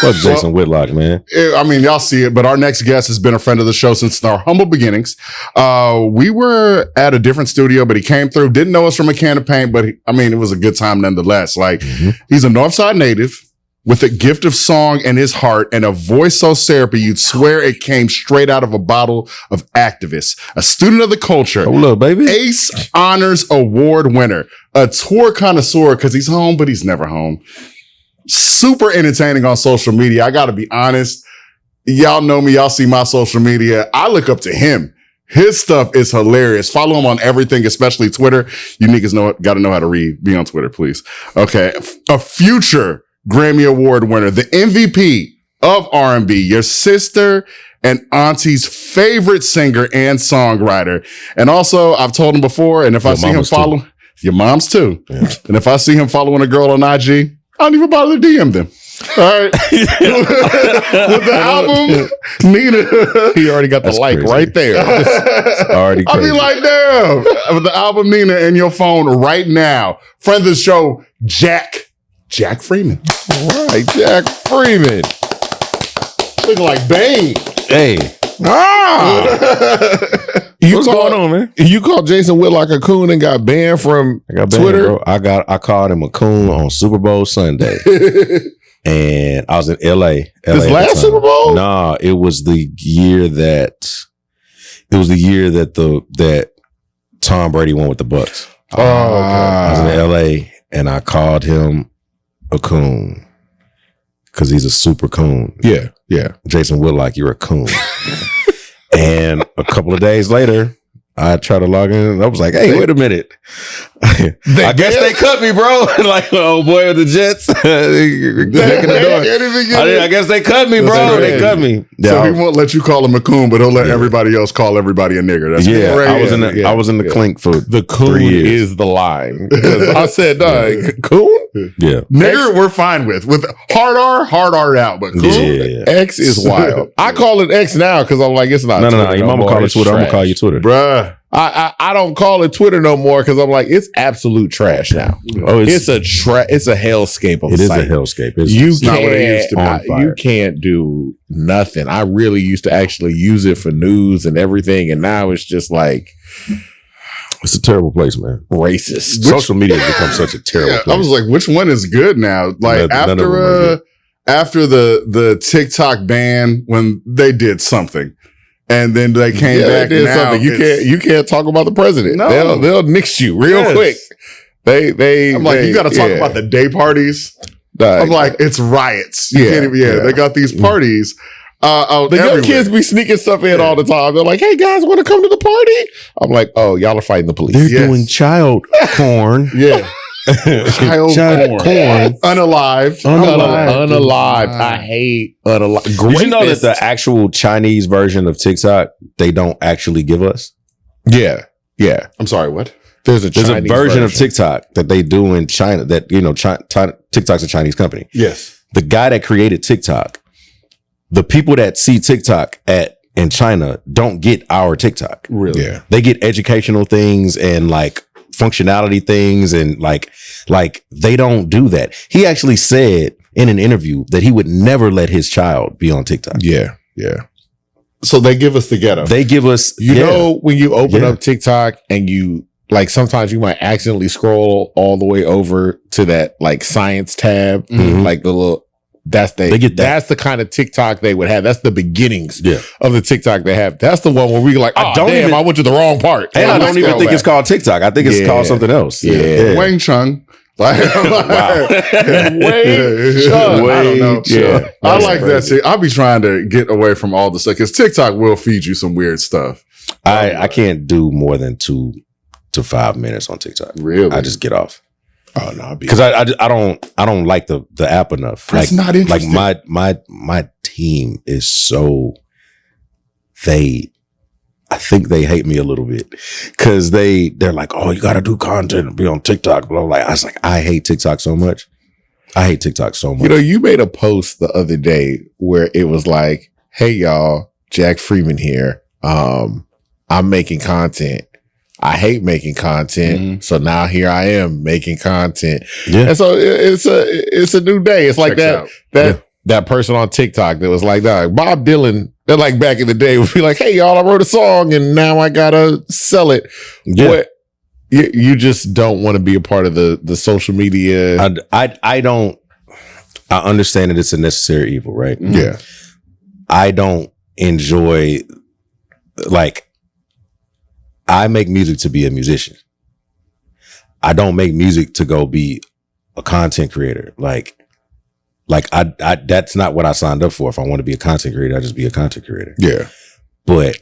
Fuck Jason Whitlock, man. I mean, y'all see it, but our next guest has been a friend of the show since our humble beginnings. We were at a different studio, but he came through, didn't know us from a can of paint, but it was a good time nonetheless. Like, he's a Northside native with a gift of song in his heart and a voice so syrupy you'd swear it came straight out of a bottle of Activist. A student of the culture. Oh, look, baby. Ace Honors Award winner. A tour connoisseur because he's home, but he's never home. Super entertaining on social media. I got to be honest. Y'all know me. Y'all see my social media. I look up to him. His stuff is hilarious. Follow him on everything, especially Twitter. You niggas got to know how to read. Be on Twitter, please. Okay. A future Grammy Award winner, the MVP of R&B, your sister and auntie's favorite singer and songwriter. And also, I've told him before, and if I see him follow, your mom's too. Yeah. And if I see him following a girl on IG, I don't even bother to DM them. All right. With the album, Nina. He already got the like crazy. Right there. Already crazy. I'll be like, damn. With the album, Nina, in your phone right now. Friend of the show, Jack Freeman. All right, Jack Freeman. Looking like Bane. Hey. What's going on, man? You called Jason Whitlock a coon and got banned from Twitter? Bro. I called him a coon on Super Bowl Sunday. And I was in LA. This last Super Bowl? Nah, it was the year that that Tom Brady won with the Bucks. Oh, okay. I was in LA and I called him a coon because he's a super coon. Yeah. Jason Whitlock, you're a coon. And a couple of days later, I tried to log in and I was like, hey, wait a minute. I guess they cut me, bro. Like, oh boy, the Jets. I guess they cut me, bro. They cut me. So he won't let you call him a coon, but he'll let everybody else call everybody a nigger. That's I was in the clink for the coon 3 years. is the line. I said, coon? Yeah. Nigger, we're fine with hard R out, but coon. X is wild. I call it X now because I'm like, it's not. No. Your mama call it Twitter. I'm gonna call you Twitter, bruh. I don't call it Twitter no more because I'm like, it's absolute trash now. Oh, it's a hellscape of a site. It is a hellscape. It's not what it used to be. You can't do nothing. I really used to actually use it for news and everything, and now it's just like, it's a terrible place, man. Racist. Social media has become such a terrible place. I was like, which one is good now? Like after the TikTok ban when they did something. And then they came back. They did something. You can't talk about the president. No. They'll nix you real quick. I'm like, you got to talk about the day parties. I'm like, it's riots. They got these parties. The young kids be sneaking stuff in all the time. They're like, hey guys, want to come to the party? I'm like, oh, y'all are fighting the police. They're doing child porn. Yeah. Child porn. Unalived. I hate unalived. Did you know that the actual Chinese version of TikTok, they don't actually give us? Yeah. I'm sorry, what? There's a version of TikTok that they do in China that, TikTok's a Chinese company. Yes. The guy that created TikTok, the people that see TikTok in China don't get our TikTok. Really? Yeah. They get educational things and like functionality things and like they don't do that. He actually said in an interview that he would never let his child be on TikTok. Yeah. So they give us the ghetto. They give us, you know, when you open up TikTok and you like, sometimes you might accidentally scroll all the way over to that like science tab, like the little, that's the kind of TikTok they would have. That's the beginnings of the TikTok they have. That's the one where we like, I went to the wrong part. And I don't even think it's called TikTok. I think it's called something else. Yeah. Wang Chung. Wow. Wang Chung. I like that shit. I'll be trying to get away from all the stuff because TikTok will feed you some weird stuff. I can't do more than 2 to 5 minutes on TikTok. Really? I just get off. Oh no, because I don't like the app enough. That's not interesting. Like my team is so I think they hate me a little bit because they're like, oh, you got to do content and be on TikTok. Blah, blah. I was like, I hate TikTok so much. You know, you made a post the other day where it was like, hey y'all, Jack Freeman here. I'm making content. I hate making content. So now here I am making content. Yeah. And so it's a new day. It's like that that person on TikTok that was like, Bob Dylan, like back in the day, would be like, hey, y'all, I wrote a song and now I gotta sell it. Yeah. But you just don't want to be a part of the social media. I understand that it's a necessary evil, right? Yeah. I don't enjoy, like, I make music to be a musician. I don't make music to go be a content creator. Like I that's not what I signed up for. If I want to be a content creator, I just be a content creator. Yeah. But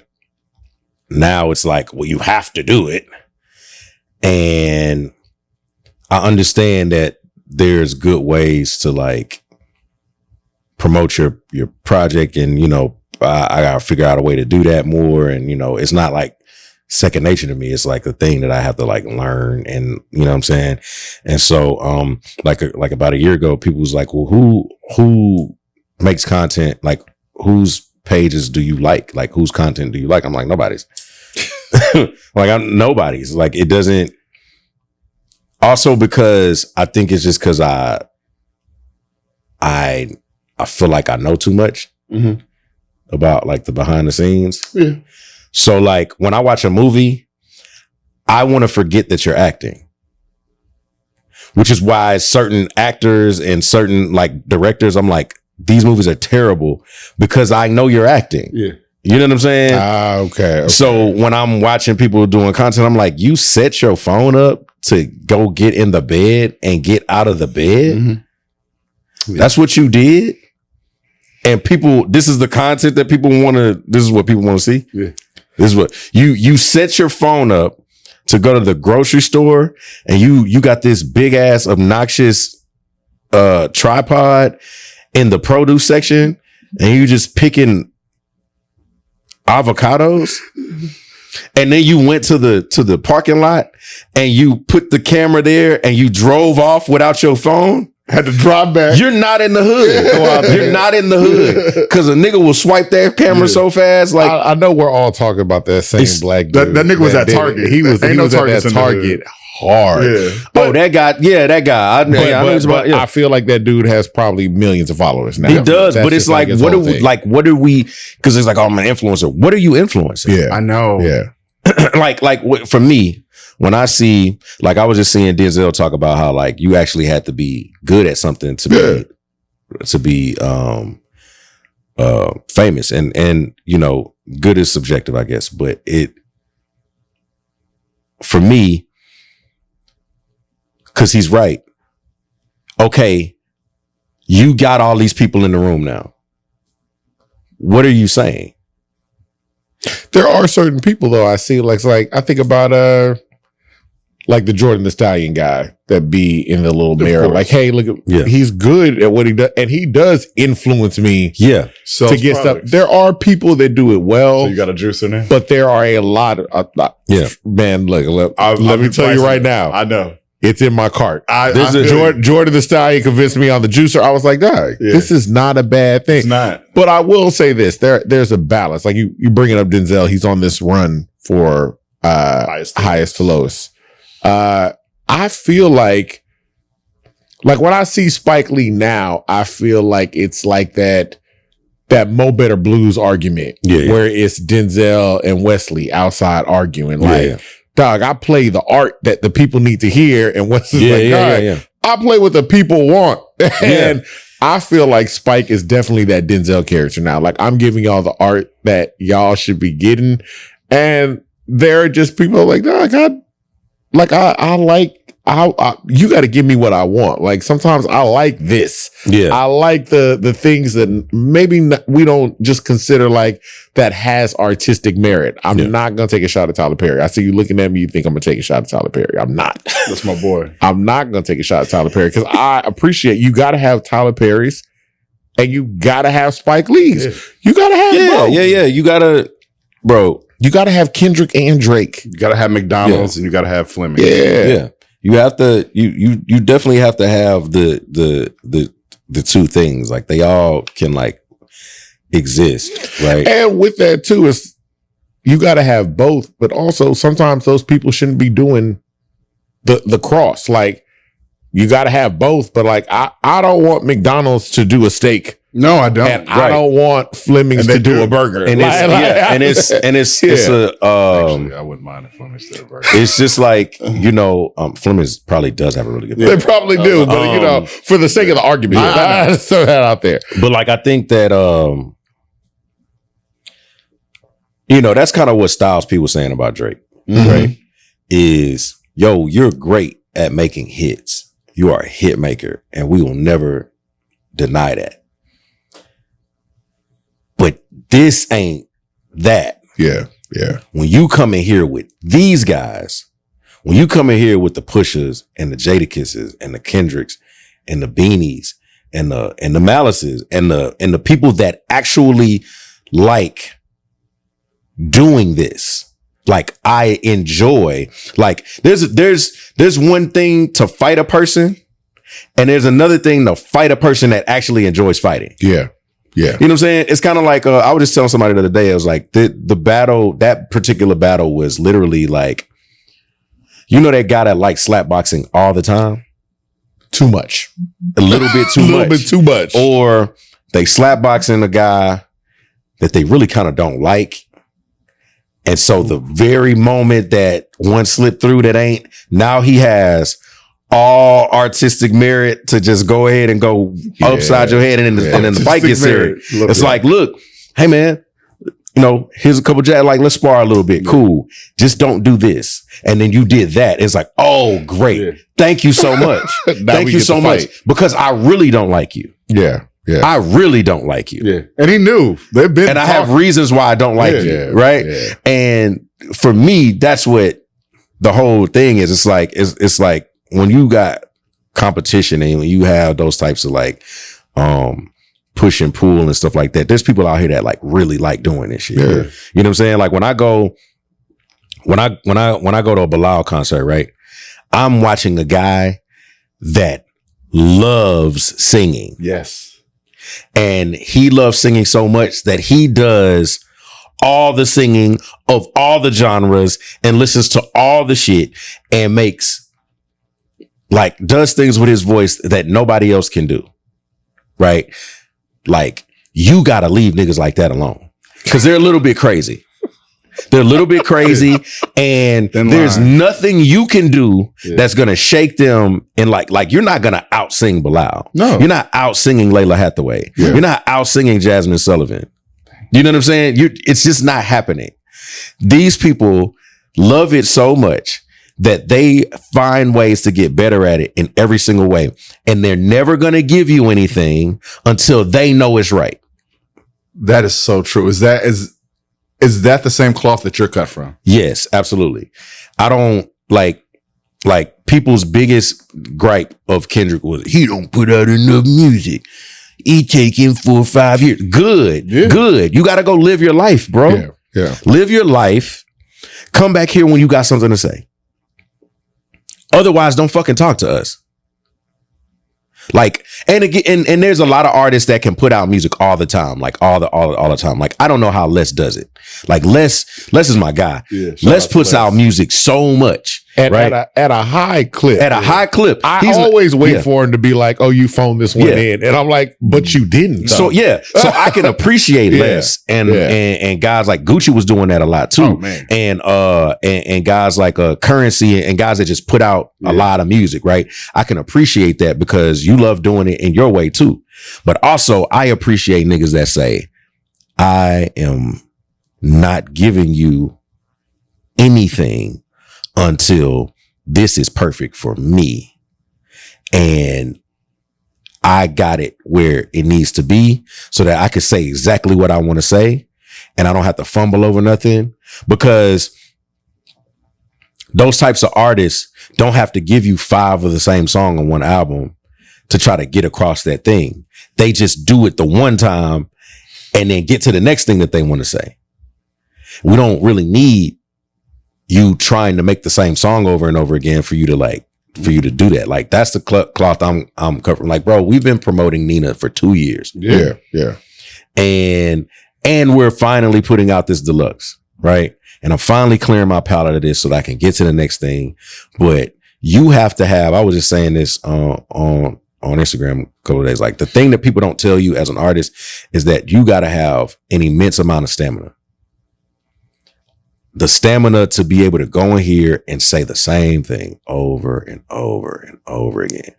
now it's like, well, you have to do it. And I understand that there's good ways to like promote your project, and you know, I gotta figure out a way to do that more. And you know, it's not like second nature to me. It's like a thing that I have to like learn, and you know what I'm saying? And so like about a year ago, people was like, well, who makes content? Like, whose pages do you like? Like, whose content do you like? I'm like, nobody's. Like, I'm nobody's. Like, it doesn't. Also, because I think it's just because I feel like I know too much about like the behind the scenes. Yeah. So like when I watch a movie, I want to forget that you're acting, which is why certain actors and certain like directors, I'm like, these movies are terrible because I know you're acting. Yeah. You know what I'm saying? Okay. So when I'm watching people doing content, I'm like, you set your phone up to go get in the bed and get out of the bed. Mm-hmm. Yeah. That's what you did. And people, this is the content that people want to, this is what people want to see. Yeah. This is what you set your phone up to go to the grocery store, and you got this big ass obnoxious tripod in the produce section, and you just picking avocados. And then you went to the parking lot and you put the camera there and you drove off without your phone. Had to drive back. You're not in the hood. You're not in the hood because a nigga will swipe that camera so fast. Like, I know we're all talking about that same black dude. That nigga was at Target. He was at that Target hard. Yeah. But, that guy. I feel like that dude has probably millions of followers now. He does, but it's like, what are we? Because it's like, oh, I'm an influencer. What are you influencing? Yeah, I know. Yeah, like for me. When I see, like, I was just seeing Denzel talk about how, like, you actually had to be good at something to be famous, and you know, good is subjective, I guess, but for me, because he's right. Okay, you got all these people in the room now. What are you saying? There are certain people though. I see, like I think about like the Jordan the Stallion guy that be in the little mirror. Like, hey, look, he's good at what he does. And he does influence me to get stuff. There are people that do it well. So you got a juice in there? But there are a lot of, man, look, let me tell you right now. I know. It's in my cart. Jordan the Stallion convinced me on the juicer. I was like, this is not a bad thing. It's not. But I will say this, there's a balance. Like you bringing up Denzel, he's on this run for highest to lowest. I feel like when I see Spike Lee now, I feel like it's like that Mo Better Blues argument where it's Denzel and Wesley outside arguing. Like, dog, I play the art that the people need to hear, and Wesley's I play what the people want. And I feel like Spike is definitely that Denzel character now. Like, I'm giving y'all the art that y'all should be getting. And there are just people like, dog, I like you got to give me what I want. Like sometimes I like this. Yeah, I like the things that maybe we don't just consider like that has artistic merit. I'm not gonna take a shot at Tyler Perry. I see you looking at me. You think I'm gonna take a shot at Tyler Perry? I'm not. That's my boy. I'm not gonna take a shot at Tyler Perry because I appreciate you. Got to have Tyler Perry's and you got to have Spike Lee's. Yeah. You got to have both. Yeah. You gotta, bro. You got to have Kendrick and Drake. You got to have McDonald's and you got to have Fleming. Yeah. You have to. You definitely have to have the two things. Like they all can like exist, right? And with that too is you got to have both, but also sometimes those people shouldn't be doing the cross. Like you got to have both, but like I don't want McDonald's to do a steak No, I don't. And I don't want Fleming's to do a burger. And it's a Actually, I wouldn't mind if Fleming's did a burger. It's just like, Fleming's probably does have a really good burger. They probably do, but for the sake of the argument, I just throw that out there. But like, I think that that's kind of what Styles P was saying about Drake, right? Is, you're great at making hits. You are a hit maker, and we will never deny that. But this ain't that. Yeah. When you come in here with these guys, when you come in here with the Pushas and the Jadakisses and the Kendricks and the Beanies and the Malices and the people that actually like doing this, like I enjoy, like there's one thing to fight a person, and there's another thing to fight a person that actually enjoys fighting. Yeah. You know what I'm saying? It's kind of like, I was just telling somebody the other day, I was like, the battle, that particular battle was literally like, that guy that likes slapboxing all the time? Too much. A little bit too much. A little bit too much. Or they slapboxing a guy that they really kind of don't like. And so the very moment that one slipped through that ain't, now he has all artistic merit to just go ahead and go upside your head, and then the fight gets serious. It's like, look, hey man, here's a couple jabs, like, let's spar a little bit. Cool. Just don't do this. And then you did that. It's like, oh, great. Yeah. Thank you so much. Thank you so much. Because I really don't like you. Yeah. I really don't like you. Yeah. And he knew. They've been and I have reasons why I don't like you. Right. Yeah. And for me, that's what the whole thing is. It's like when you got competition and when you have those types of like, push and pull and stuff like that, there's people out here that like really like doing this shit. Yeah. You know what I'm saying? Like when I go to a Bilal concert, right? I'm watching a guy that loves singing. Yes. And he loves singing so much that he does all the singing of all the genres and listens to all the shit and does things with his voice that nobody else can do. Right? Like, you gotta leave niggas like that alone. Cause they're a little bit crazy. They're a little bit crazy, and there's nothing you can do that's gonna shake them. And like you're not gonna out sing Bilal. No, you're not out singing Layla Hathaway. Yeah. You're not out singing Jasmine Sullivan. You know what I'm saying? It's just not happening. These people love it so much that they find ways to get better at it in every single way, and they're never gonna give you anything until they know it's right. That is so true. Is that the same cloth that you're cut from? Yes, absolutely. I don't like people's biggest gripe of Kendrick was he don't put out enough music. He taking 4 or 5 years. Good. You got to go live your life, bro. Yeah. Live your life. Come back here when you got something to say. Otherwise, don't fucking talk to us. Like, and again, and there's a lot of artists that can put out music all the time, like all the time. Like, I don't know how Les does it. Like Les is my guy. Yeah, Les puts out music so much. At a high clip. At a high clip. I always wait for him to be like, oh, you phoned this one in. And I'm like, but you didn't. Though. So I can appreciate Les. And guys like Gucci was doing that a lot too. Oh, man. And guys like Currency and guys that just put out a lot of music, right? I can appreciate that because you love doing it in your way too. But also I appreciate niggas that say, I am not giving you anything until this is perfect for me. And I got it where it needs to be so that I can say exactly what I want to say and I don't have to fumble over nothing, because those types of artists don't have to give you 5 of the same song on one album to try to get across that thing. They just do it the one time and then get to the next thing that they want to say. We don't really need you trying to make the same song over and over again for you to do that. Like, that's the cloth I'm covering. Like, bro, we've been promoting Nina for 2 years. Yeah. And we're finally putting out this deluxe, right? And I'm finally clearing my palate of this so that I can get to the next thing. But you have to have, I was just saying this on on Instagram a couple of days. Like, the thing that people don't tell you as an artist is that you got to have an immense amount of stamina. The stamina to be able to go in here and say the same thing over and over and over again.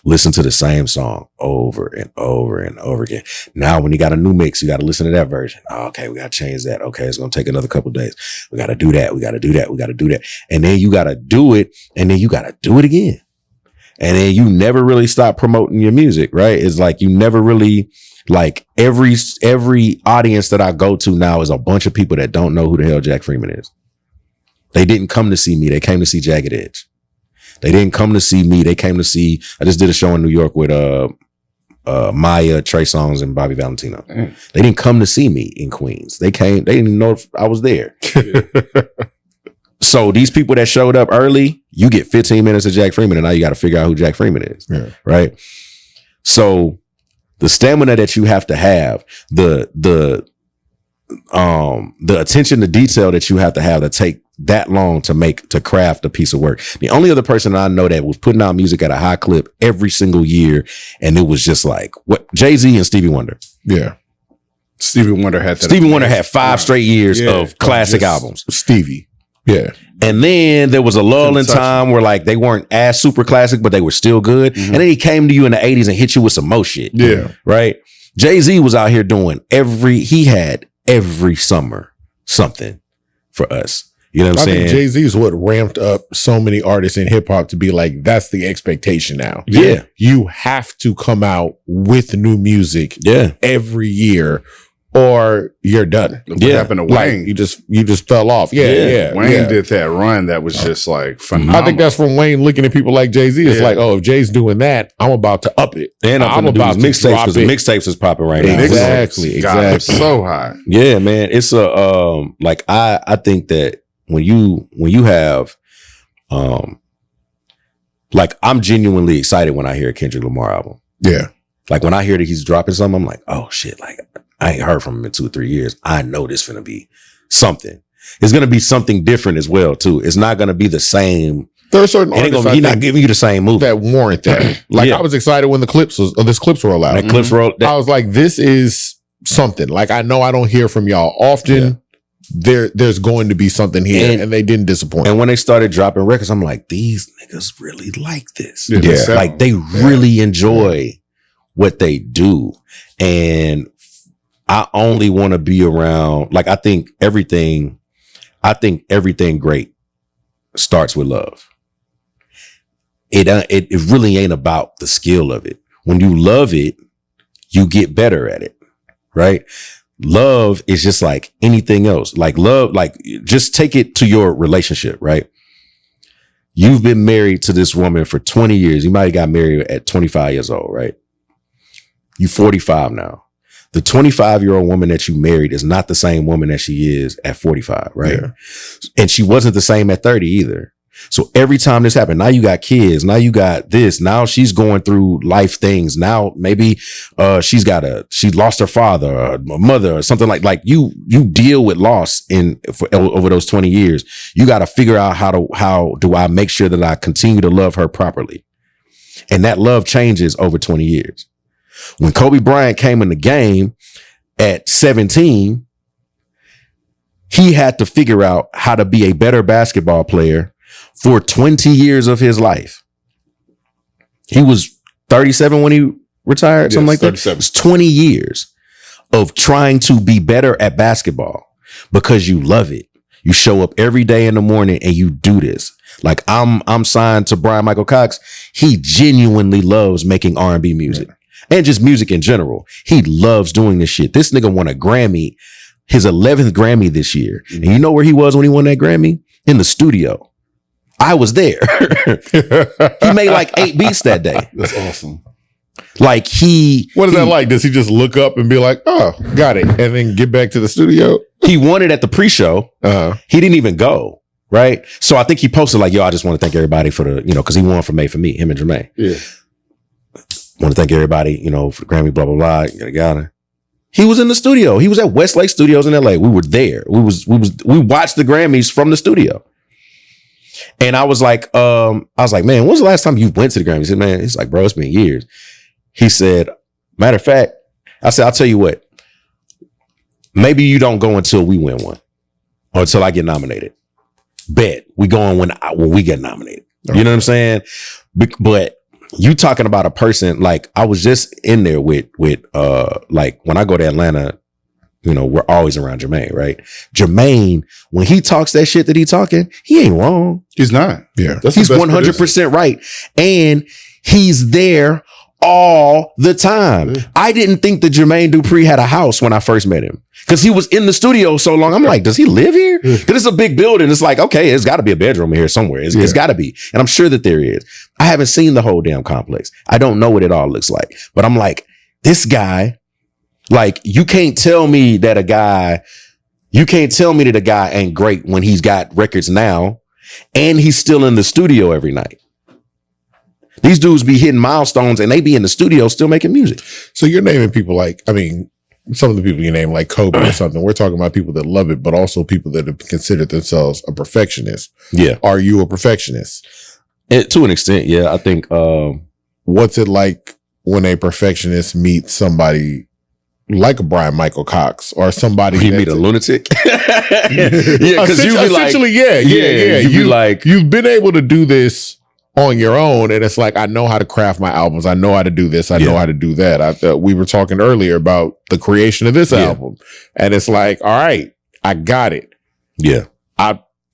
Listen to the same song over and over and over again. Now, when you got a new mix, you got to listen to that version. Oh, okay, we got to change that. Okay, it's going to take another couple of days. We got to do that. We got to do that. We got to do that. And then you got to do it. And then you got to do it again. And then you never really stop promoting your music, right? It's like you never really, like, every audience that I go to now is a bunch of people that don't know who the hell Jack Freeman is. They didn't come to see me. They came to see Jagged Edge. They didn't come to see me. They came to see, I just did a show in New York with Maya, Trey Songz, and Bobby Valentino. They didn't come to see me in Queens. They came, they didn't even know if I was there. So these people that showed up early, you get 15 minutes of Jack Freeman, and now you got to figure out who Jack Freeman is. Yeah. Right? So the stamina that you have to have, the attention to detail that you have to take that long to craft a piece of work. The only other person I know that was putting out music at a high clip every single year, and it was just like what Jay-Z and Stevie Wonder. Yeah. Stevie Wonder had 5 straight years of classic albums. Stevie. Yeah. And then there was a lull in time where, like, they weren't as super classic, but they were still good. Mm-hmm. And then he came to you in the 80s and hit you with some more shit. Yeah. Right? Jay-Z was out here doing he had every summer something for us. You know what I'm saying? I think Jay-Z is what ramped up so many artists in hip hop to be like, that's the expectation now. Yeah. You have to come out with new music every year, or you're done. What happened to Wayne? Like, you just fell off. Yeah. Wayne did that run that was just like phenomenal. I think that's from Wayne looking at people like Jay-Z. It's like, oh, if Jay's doing that, I'm about to up it. And I'm about to mixtapes, because mixtapes is popping right now. Exactly. God, it's so high. Yeah, man. It's a like I think that when you have like, I'm genuinely excited when I hear a Kendrick Lamar album. Yeah. Like, when I hear that he's dropping something, I'm like, oh shit, like, I ain't heard from him in 2 or 3 years. I know this finna be something. It's gonna be something different as well, too. It's not gonna be the same. There are certain artists he's not giving you the same movie that warrant that. Like, I was excited when the clips roll out. That clips roll. I was like, this is something. Like, I know I don't hear from y'all often. There's going to be something here, and they didn't disappoint. And when they started dropping records, I'm like, these niggas really like this. Yeah. Like, they really enjoy what they do. And I only want to be around, like, I think everything great starts with love. It really ain't about the skill of it. When you love it, you get better at it, right? Love is just like anything else. Like, love, like, just take it to your relationship, right? You've been married to this woman for 20 years. You might have got married at 25 years old, right? You 45 now. The 25-year-old woman that you married is not the same woman that she is at 45, right? Yeah. And she wasn't the same at 30 either. So every time this happened, now you got kids, now you got this, now she's going through life things. Now maybe she lost her father or a mother or something like you deal with loss over those 20 years. You got to figure out how do I make sure that I continue to love her properly? And that love changes over 20 years. When Kobe Bryant came in the game at 17, he had to figure out how to be a better basketball player for 20 years of his life. He was 37 when he retired, something like 37. That. It was 20 years of trying to be better at basketball because you love it. You show up every day in the morning and you do this. Like, I'm signed to Bryan-Michael Cox. He genuinely loves making R&B music. And just music in general. He loves doing this shit. This nigga won a Grammy, his 11th Grammy this year. And you know where he was when he won that Grammy? In the studio. I was there. He made like 8 beats that day. That's awesome. Like, what is that like? Does he just look up and be like, oh, got it, and then get back to the studio? He won it at the pre-show. He didn't even go. Right. So I think he posted like, yo, I just want to thank everybody for the, because he won for Made for Me, him and Jermaine. Yeah. Want to thank everybody, for the Grammy, blah, blah, blah. Yada. He was in the studio. He was at Westlake Studios in LA. We were there. We watched the Grammys from the studio. And I was like, man, when's the last time you went to the Grammy? He said, man, he's like, bro, it's been years. He said, matter of fact, I said, I'll tell you what, maybe you don't go until we win one or until I get nominated. Bet we going when we get nominated. Okay. You know what I'm saying? But you talking about a person, like I was just in there with like when I go to Atlanta, you know, we're always around Jermaine, right? Jermaine, when he talks that shit that he talking, he ain't wrong. He's not. Yeah. He's 100% right. And he's there all the time. Yeah. I didn't think that Jermaine Dupri had a house when I first met him because he was in the studio so long. I'm like, does he live here? Because it's a big building. It's like, okay, it's got to be a bedroom here somewhere. It's got to be. And I'm sure that there is. I haven't seen the whole damn complex. I don't know what it all looks like. But I'm like, this guy, like, you can't tell me that a guy ain't great when he's got records now and he's still in the studio every night. These dudes be hitting milestones and they be in the studio still making music. So you're naming people like, I mean, some of the people you name like Kobe or something. We're talking about people that love it, but also people that have considered themselves a perfectionist. Yeah. Are you a perfectionist? To an extent, yeah. I think, what's it like when a perfectionist meets somebody like a Bryan-Michael Cox or somebody you meet a lunatic? Yeah, because you be like, you've been able to do this on your own, and it's like, I know how to craft my albums. I know how to do this. I know how to do that. We were talking earlier about the creation of this album, and it's like, all right, I got it. Yeah.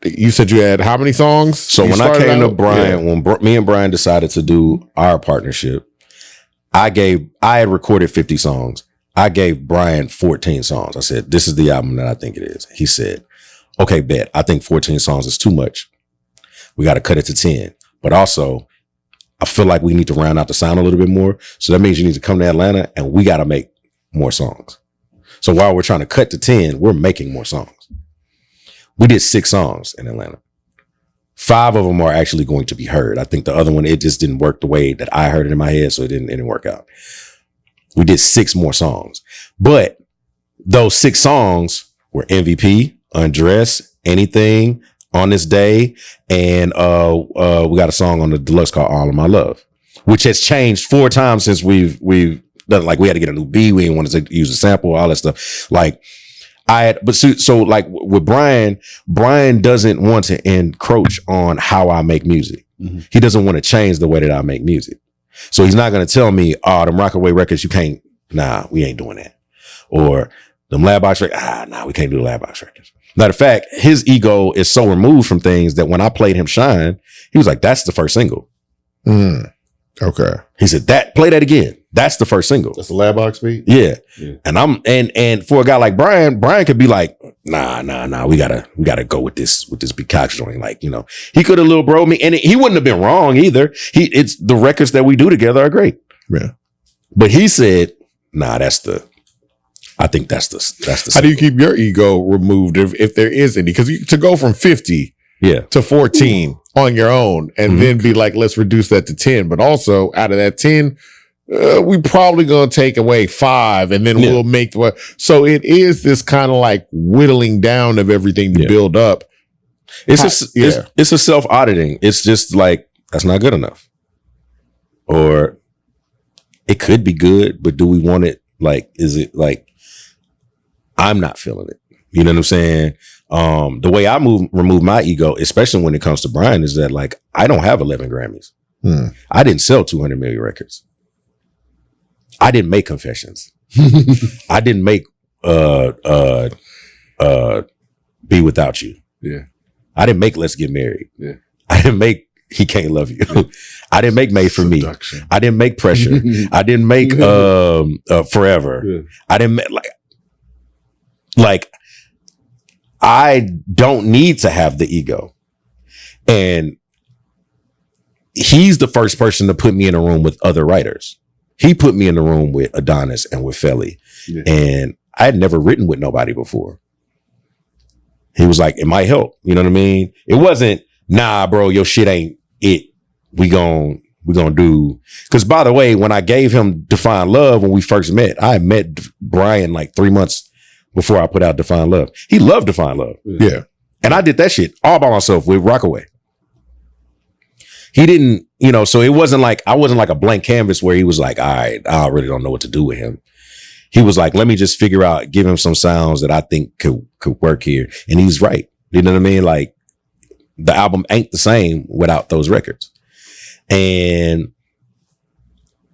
You said you had how many songs? So when I came to Brian, when me and Brian decided to do our partnership, I had recorded 50 songs. I gave Brian 14 songs. I said, this is the album that I think it is. He said, okay, bet. I think 14 songs is too much. We got to cut it to 10. But also, I feel like we need to round out the sound a little bit more. So that means you need to come to Atlanta and we got to make more songs. So while we're trying to cut to 10, we're making more songs. We did 6 songs in Atlanta. 5 of them are actually going to be heard. I think the other one, it just didn't work the way that I heard it in my head. So it didn't work out. We did 6 more songs. But those 6 songs were MVP, Undress, Anything, On This Day, and we got a song on the deluxe called All of My Love, which has changed 4 times since we've done. Like, we had to get a new beat, we didn't want to use a sample, all that stuff. Like, so like with Brian doesn't want to encroach on how I make music. Mm-hmm. He doesn't want to change the way that I make music. So he's not going to tell me, oh, them Rockaway records, you can't, nah, we ain't doing that. Or them Lab Box records, nah, we can't do the Lab Box records. Matter of fact, his ego is so removed from things that when I played him Shine, he was like, that's the first single. Okay. He said, play that again. That's the first single. That's the Lab Box beat? Yeah. And and for a guy like Brian could be like, nah, we gotta go with this Big Cox joint. Like, you know, he could have little bro me, and he wouldn't have been wrong either. It's the records that we do together are great. Yeah. But he said, nah, I think that's the How do you keep your ego removed if there is any? Because to go from 50 to 14 on your own and then be like, let's reduce that to 10. But also out of that 10, we probably going to take away 5 and then we'll make so it is this kind of like whittling down of everything to build up. It's a self-auditing. It's just like, that's not good enough. Or it could be good, but do we want it? Like, is it like, I'm not feeling it. You know what I'm saying? The way I remove my ego, especially when it comes to Brian, is that like, I don't have 11 Grammys. I didn't sell 200 million records. I didn't make Confessions. I didn't make Be Without You. Yeah. I didn't make Let's Get Married. Yeah. I didn't make He Can't Love You. I didn't make Made for Me. I didn't make Pressure. I didn't make Forever. Yeah. I didn't make like I don't need to have the ego. And he's the first person to put me in a room with other writers. He put me in the room with Adonis and with Felly. Yeah. And I had never written with nobody before. He was like, it might help. You know what I mean? It wasn't, nah, bro, your shit ain't it. We gon' do. Because by the way, when I gave him Define Love, when we first met, I met Brian like 3 months before I put out Define Love. He loved Define Love. Yeah. And I did that shit all by myself with Rockaway. he didn't, you know, so it wasn't like, I wasn't like a blank canvas where he was like, all right, I really don't know what to do with him. He was like, let me just figure out, give him some sounds that I think could work here. And he's right. You know what I mean? Like, the album ain't the same without those records. And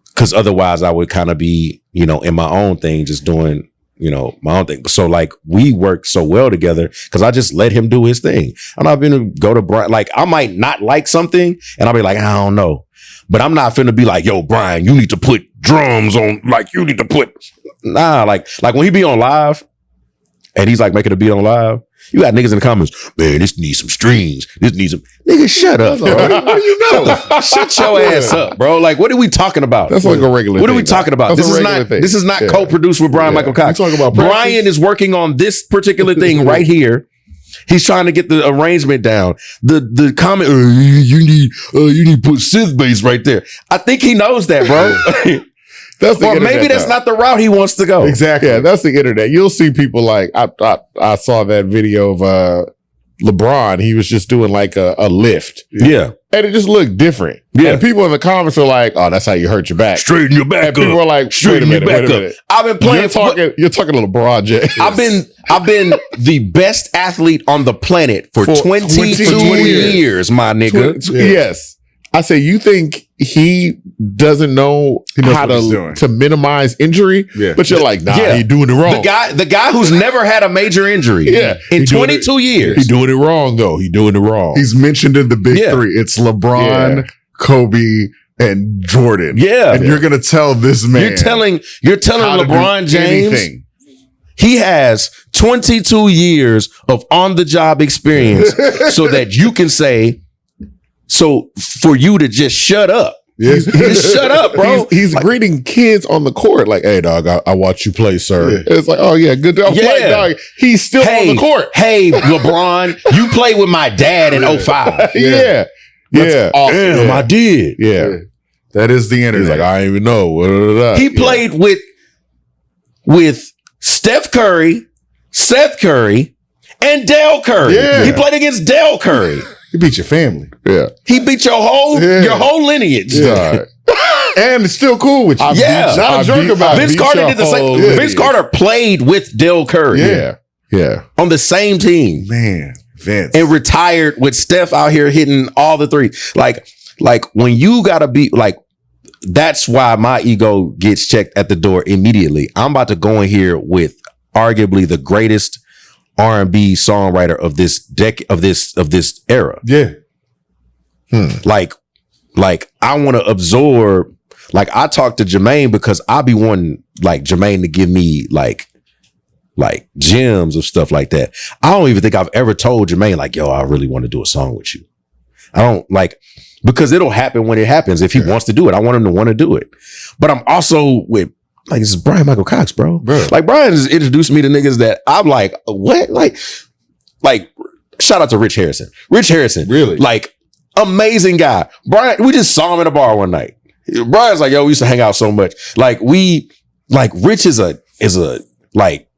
because otherwise I would kind of be, you know, in my own thing, just doing, you know, my own thing. So like we worked so well together because I just let him do his thing. I'm not going to go to Brian. Like I might not like something and I'll be like, I don't know. But I'm not finna be like, yo, Brian, you need to put drums on, like you need to put, nah, like when he be on live and he's like making a beat on live, you got niggas in the comments, man, this needs some strings. This needs some, nigga, shut up, bro. What do you know? Shut your ass up, bro. Like, what are we talking about? That's like a regular What thing, are we talking about? This is not co-produced with Bryan-Michael Cox. Talking about Brian is working on this particular thing right here. He's trying to get the arrangement down. The comment, you need to put synth bass right there. I think he knows that, bro. Or maybe that's not the route he wants to go. Exactly. Yeah, that's the internet. You'll see people like I saw that video of LeBron. He was just doing like a lift. Yeah. And it just looked different. Yeah. And people in the comments are like, oh, that's how you hurt your back. Straighten your back and people are like, wait a minute. I've been playing. You're talking to LeBron James. I've been the best athlete on the planet for 22 years, my nigga. Yes. I say, you think he doesn't know how to minimize injury? Yeah. But you're like, nah, he's doing it wrong. The guy who's never had a major injury in 22 years. He's doing it wrong, though. He's doing it wrong. He's mentioned in the big three. It's LeBron, Kobe, and Jordan. Yeah. And you're going to tell this man. You're telling LeBron James he has 22 years of on-the-job experience so that you can say, so for you to just shut up. Just shut up, bro. He's greeting kids on the court like, hey, dog, I watch you play, sir. Yeah. It's like, oh, yeah, good job. Play, dog. He's still on the court. Hey, LeBron, you played with my dad in 05. Yeah. Awesome. Damn, I did. Yeah. That is the internet. He's like, I don't even know. He played with Steph Curry, Seth Curry, and Dale Curry. Yeah. He played against Dale Curry. He beat your family. Yeah. He beat your whole lineage. Yeah. And it's still cool with you. Not a jerk about it. Vince Carter did the same. Vince Carter played with Dale Curry. Yeah. On the same team. Man, Vince. And retired with Steph out here hitting all the threes. Like when you gotta be like, that's why my ego gets checked at the door immediately. I'm about to go in here with arguably the greatest R&B songwriter of this of this era. Yeah. Like I want to absorb, like I talk to Jermaine because I be wanting like Jermaine to give me like gems of stuff like that. I don't even think I've ever told Jermaine like, yo, I really want to do a song with you. I don't like, because it'll happen when it happens. If he wants to do it, I want him to want to do it. But I'm also with, like, this is Bryan-Michael Cox, bro. Like, Brian has introduced me to niggas that I'm like, what? Like, shout out to Rich Harrison. Rich Harrison. Really? Like, amazing guy. Brian, we just saw him in a bar one night. Brian's like, yo, we used to hang out so much. Like, Rich is a, like,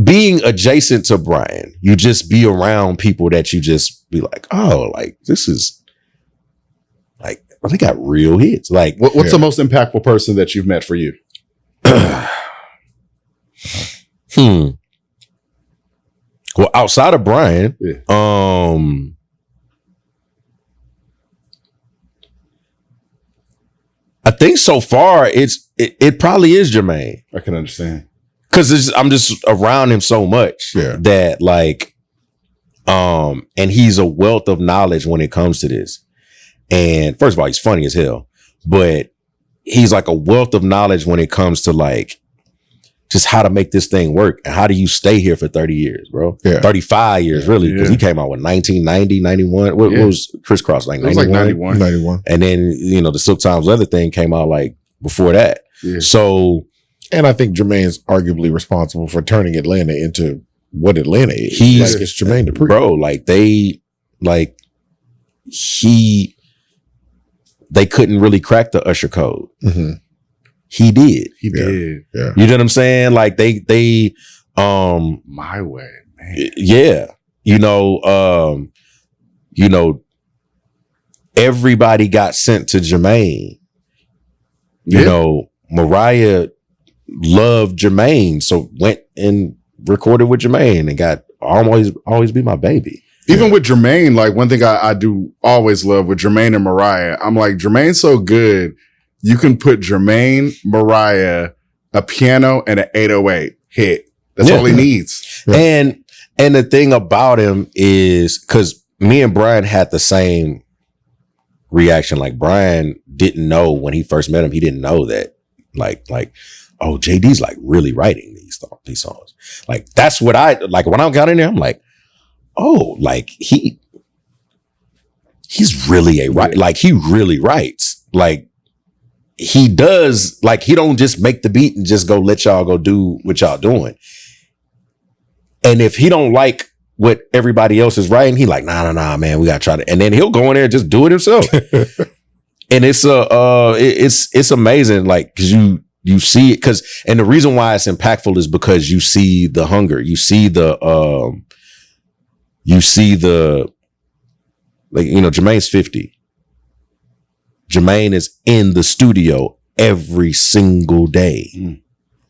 being adjacent to Brian, you just be around people that you just be like, oh, like, this is, like, they got real hits. Like, what's the most impactful person that you've met for you? Well, outside of Brian, I think so far it probably is Jermaine. I can understand. Cause I'm just around him so much that like, and he's a wealth of knowledge when it comes to this. And first of all, he's funny as hell, but he's like a wealth of knowledge when it comes to like just how to make this thing work and how do you stay here for 30 years, bro? 35 years, really, because he came out with 1990, 91. What was Crisscross like? 91? It was like 91. And then, you know, the Silk Times Leather thing came out like before that. Yeah. So, and I think Jermaine's arguably responsible for turning Atlanta into what Atlanta is. He's like, it's Jermaine Dupri. Bro, like they couldn't really crack the Usher code. Mm-hmm. He did. He did. Yeah. You know what I'm saying? Like they My Way, man. Yeah. everybody got sent to Jermaine. You know, Mariah loved Jermaine, so went and recorded with Jermaine and got always be my baby. Even with Jermaine, like one thing I do always love with Jermaine and Mariah, I'm like, Jermaine's so good. You can put Jermaine, Mariah, a piano, and an 808 hit. That's all he needs. Yeah. And the thing about him is, because me and Brian had the same reaction. Like, Brian didn't know when he first met him, he didn't know that like, oh, JD's like really writing these songs. Like, that's what when I got in there, I'm like, oh, like he's really a writer. Like, he really writes. Like, he does, like, he don't just make the beat and just go let y'all go do what y'all doing. And if he don't like what everybody else is writing, he like, nah, man, we gotta try to. And then he'll go in there and just do it himself. And it's amazing, like, because you see it, and the reason why it's impactful is because you see the hunger, you see the like, you know, Jermaine's 50. Jermaine is in the studio every single day.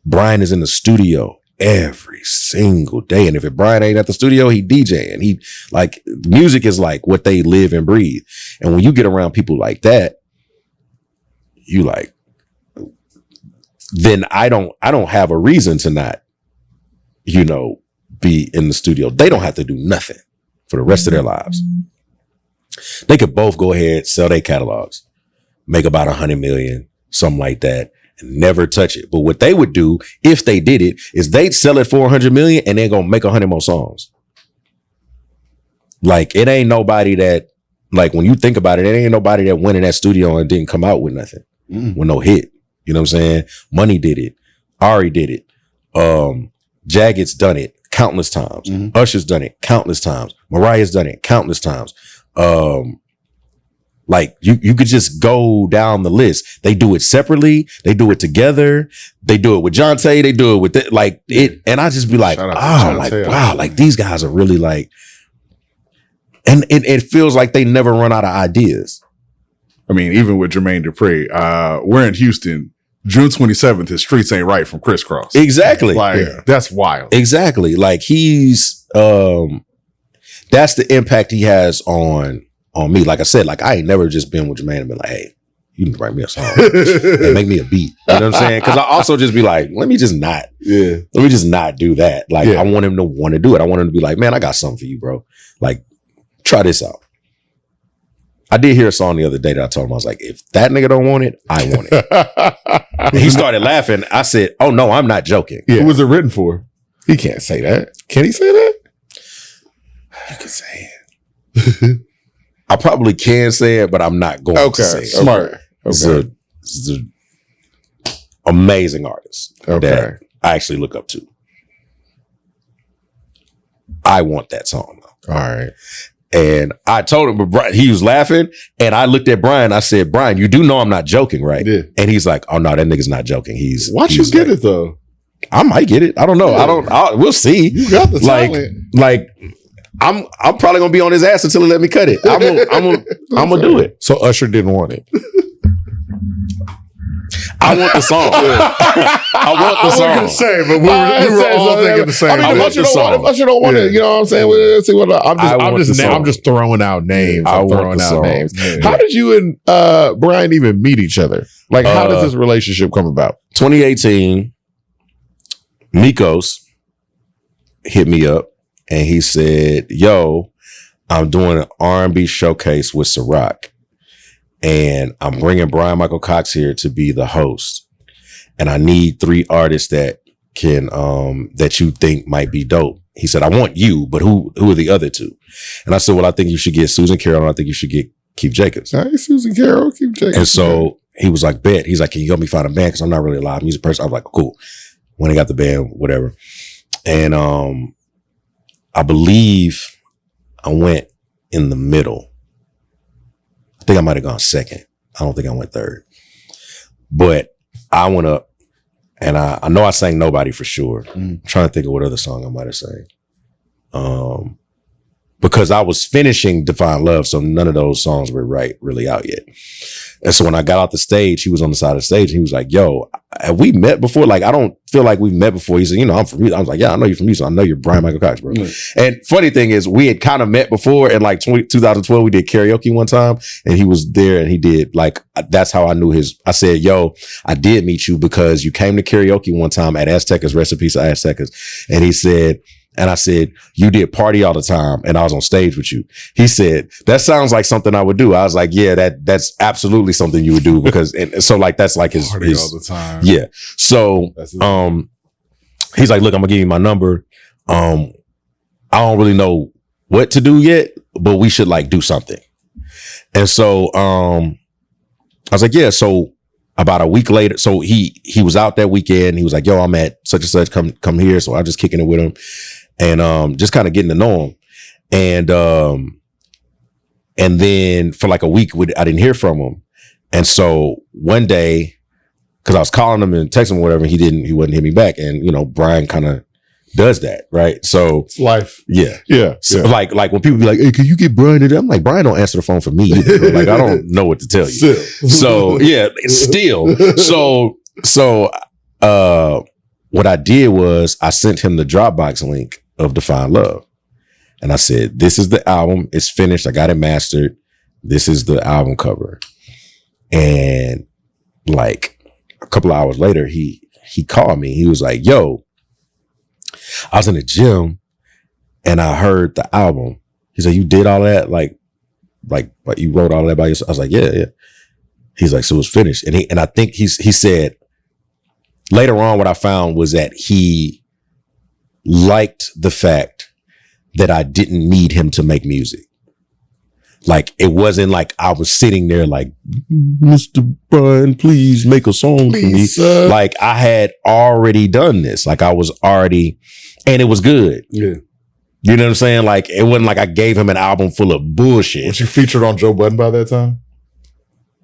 Brian is in the studio every single day. And if Brian ain't at the studio, he DJing. He, like, music is like what they live and breathe. And when you get around people like that, you like, then I don't have a reason to not, you know, be in the studio. They don't have to do nothing for the rest of their lives. They could both go ahead, sell their catalogs, make about 100 million, something like that, and never touch it. But what they would do if they did it is they'd sell it for 100 million and they're gonna make 100 more songs. Like, it ain't nobody that, like, when you think about it, it ain't nobody that went in that studio and didn't come out with nothing, with no hit. You know what I'm saying? Money did it. Ari did it. Jagged's done it countless times. Usher's done it countless times. Mariah's done it countless times. Like, you could just go down the list. They do it separately. They do it together. They do it with Jonte. They do it with it. And I just be like, wow, like, these guys are really like, and it feels like they never run out of ideas. I mean, even with Jermaine Dupri, we're in Houston, June 27th, his Streets Ain't Right from Crisscross. Exactly. Like, that's wild. Exactly. Like, he's, that's the impact he has on me. Like I said, like, I ain't never just been with Jermaine and been like, hey, you can write me a song and make me a beat. You know what I'm saying? Because I also just be like, let me just not do that. Like, I want him to want to do it. I want him to be like, man, I got something for you, bro. Like, try this out. I did hear a song the other day that I told him, I was like, if that nigga don't want it, I want it. And he started laughing. I said, oh no, I'm not joking. Who was it written for? He can't say that. Can he say that? You can say it. I probably can say it, but I'm not going to say it. Smart. It's an amazing artist that I actually look up to. I want that song though. All right. And I told him, but Brian, he was laughing, and I looked at Brian. I said, Brian, you do know I'm not joking, right? Yeah. And he's like, oh no, that nigga's not joking. Watch you get it though. I might get it. I don't know. We'll see. You got the talent. Like, I'm probably gonna be on his ass until he let me cut it. I'm gonna do it. So Usher didn't want it. I want the song. I want the song. I was gonna say, but we were all thinking the same. I mean, if Usher don't want it, you know what I'm saying? We'll see what I'm just throwing out names. I'm throwing out names. Yeah. How did you and Brian even meet each other? Like, how does this relationship come about? 2018, Migos hit me up and he said, yo, I'm doing an R&B showcase with Ciroc. And I'm bringing Bryan-Michael Cox here to be the host. And I need 3 artists that can, that you think might be dope. He said, I want you, but who are the other 2? And I said, well, I think you should get Susan Carroll and I think you should get Keith Jacobs. All right, Susan Carroll, Keith Jacobs. And so he was like, bet. He's like, can you help me find a band? Because I'm not really a live music person. I was like, cool. When I got the band, whatever. And I believe I went in the middle. I think I might have gone second. I don't think I went third. But I went up and I know I sang Nobody for sure. I'm trying to think of what other song I might have sang. because I was finishing Define Love, so none of those songs were really out yet. And so when I got off the stage, he was on the side of the stage and he was like, yo, have we met before? Like, I don't feel like we've met before. He said, I'm from Houston. I was like, yeah, I know you're from Houston. I know you're Bryan-Michael Cox, bro. And funny thing is, we had kind of met before in like 2012. We did karaoke one time and he was there and he did like, that's how I knew I said, yo, I did meet you because you came to karaoke one time at Aztecas, Recipes of Aztecas. And he said, and I said, you did party all the time and I was on stage with you. He said, that sounds like something I would do. I was like, yeah, that's absolutely something you would do because, and so like, that's like his party all the time. Yeah. So, he's like, look, I'm gonna give you my number. I don't really know what to do yet, but we should like do something. And so, I was like, yeah. So about a week later, so he was out that weekend. He was like, yo, I'm at such and such, come here. So I was just kicking it with him. And just kind of getting to know him. And then for like a week, I didn't hear from him. And so one day, because I was calling him and texting him or whatever, he wouldn't hit me back. And, Brian kind of does that, right? So it's life. Yeah. Yeah. So like when people be like, hey, can you get Brian to that? I'm like, Brian don't answer the phone for me either. Like, I don't know what to tell you. So yeah, still. So what I did was I sent him the Dropbox link of Define Love. And I said, this is the album. It's finished. I got it mastered. This is the album cover. And like a couple of hours later, he called me. He was like, yo, I was in the gym and I heard the album. He said, you did all that? Like you wrote all that by yourself? I was like, yeah. He's like, so it's finished. And I think he said later on what I found was that he liked the fact that I didn't need him to make music. Like, it wasn't like I was sitting there like, Mr. Brian, please make a song for me. Like, I had already done this. Like, I was already, and it was good. Yeah. You know what I'm saying? Like, it wasn't like I gave him an album full of bullshit. Was you featured on Joe Budden by that time?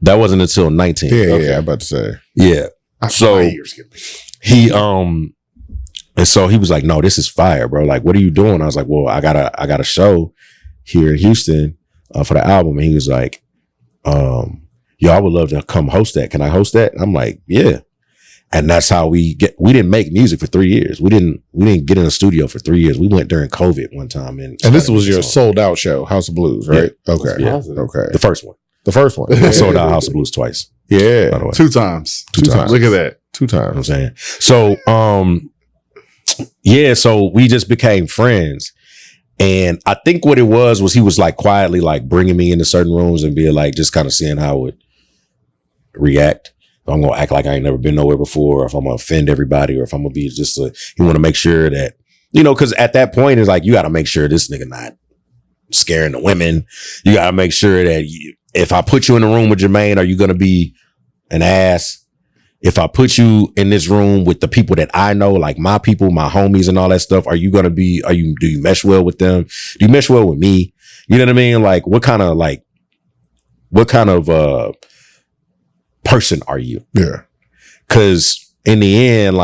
That wasn't until 19. Yeah, I'm about to say. Yeah. So he, and so he was like, no, this is fire, bro. Like, what are you doing? I was like, well, I got a show here in Houston for the album. And he was like, yo, I would love to come host that. Can I host that? And I'm like, yeah. And that's how we didn't make music for 3 years. We didn't get in the studio for 3 years. We went during COVID one time. And this was your sold out show, House of Blues, right? Yeah. Okay. Yeah. Okay. The first one. I sold out House of Blues twice. Yeah. By the way. 2 times. 2 times. Look at that. 2 times. You know what I'm saying? So, yeah, so we just became friends. And I think what it was he was like quietly like bringing me into certain rooms and being like, just kind of seeing how I would react. If I'm going to act like I ain't never been nowhere before, or if I'm going to offend everybody, or if I'm going to be just you want to make sure that, because at that point it's like, you got to make sure this nigga not scaring the women. You got to make sure that if I put you in the room with Jermaine, are you going to be an ass? If I put you in this room with the people that I know, like my people, my homies and all that stuff, do you mesh well with them? Do you mesh well with me? You know what I mean? Like, what kind of person are you? Yeah. Cause in the end,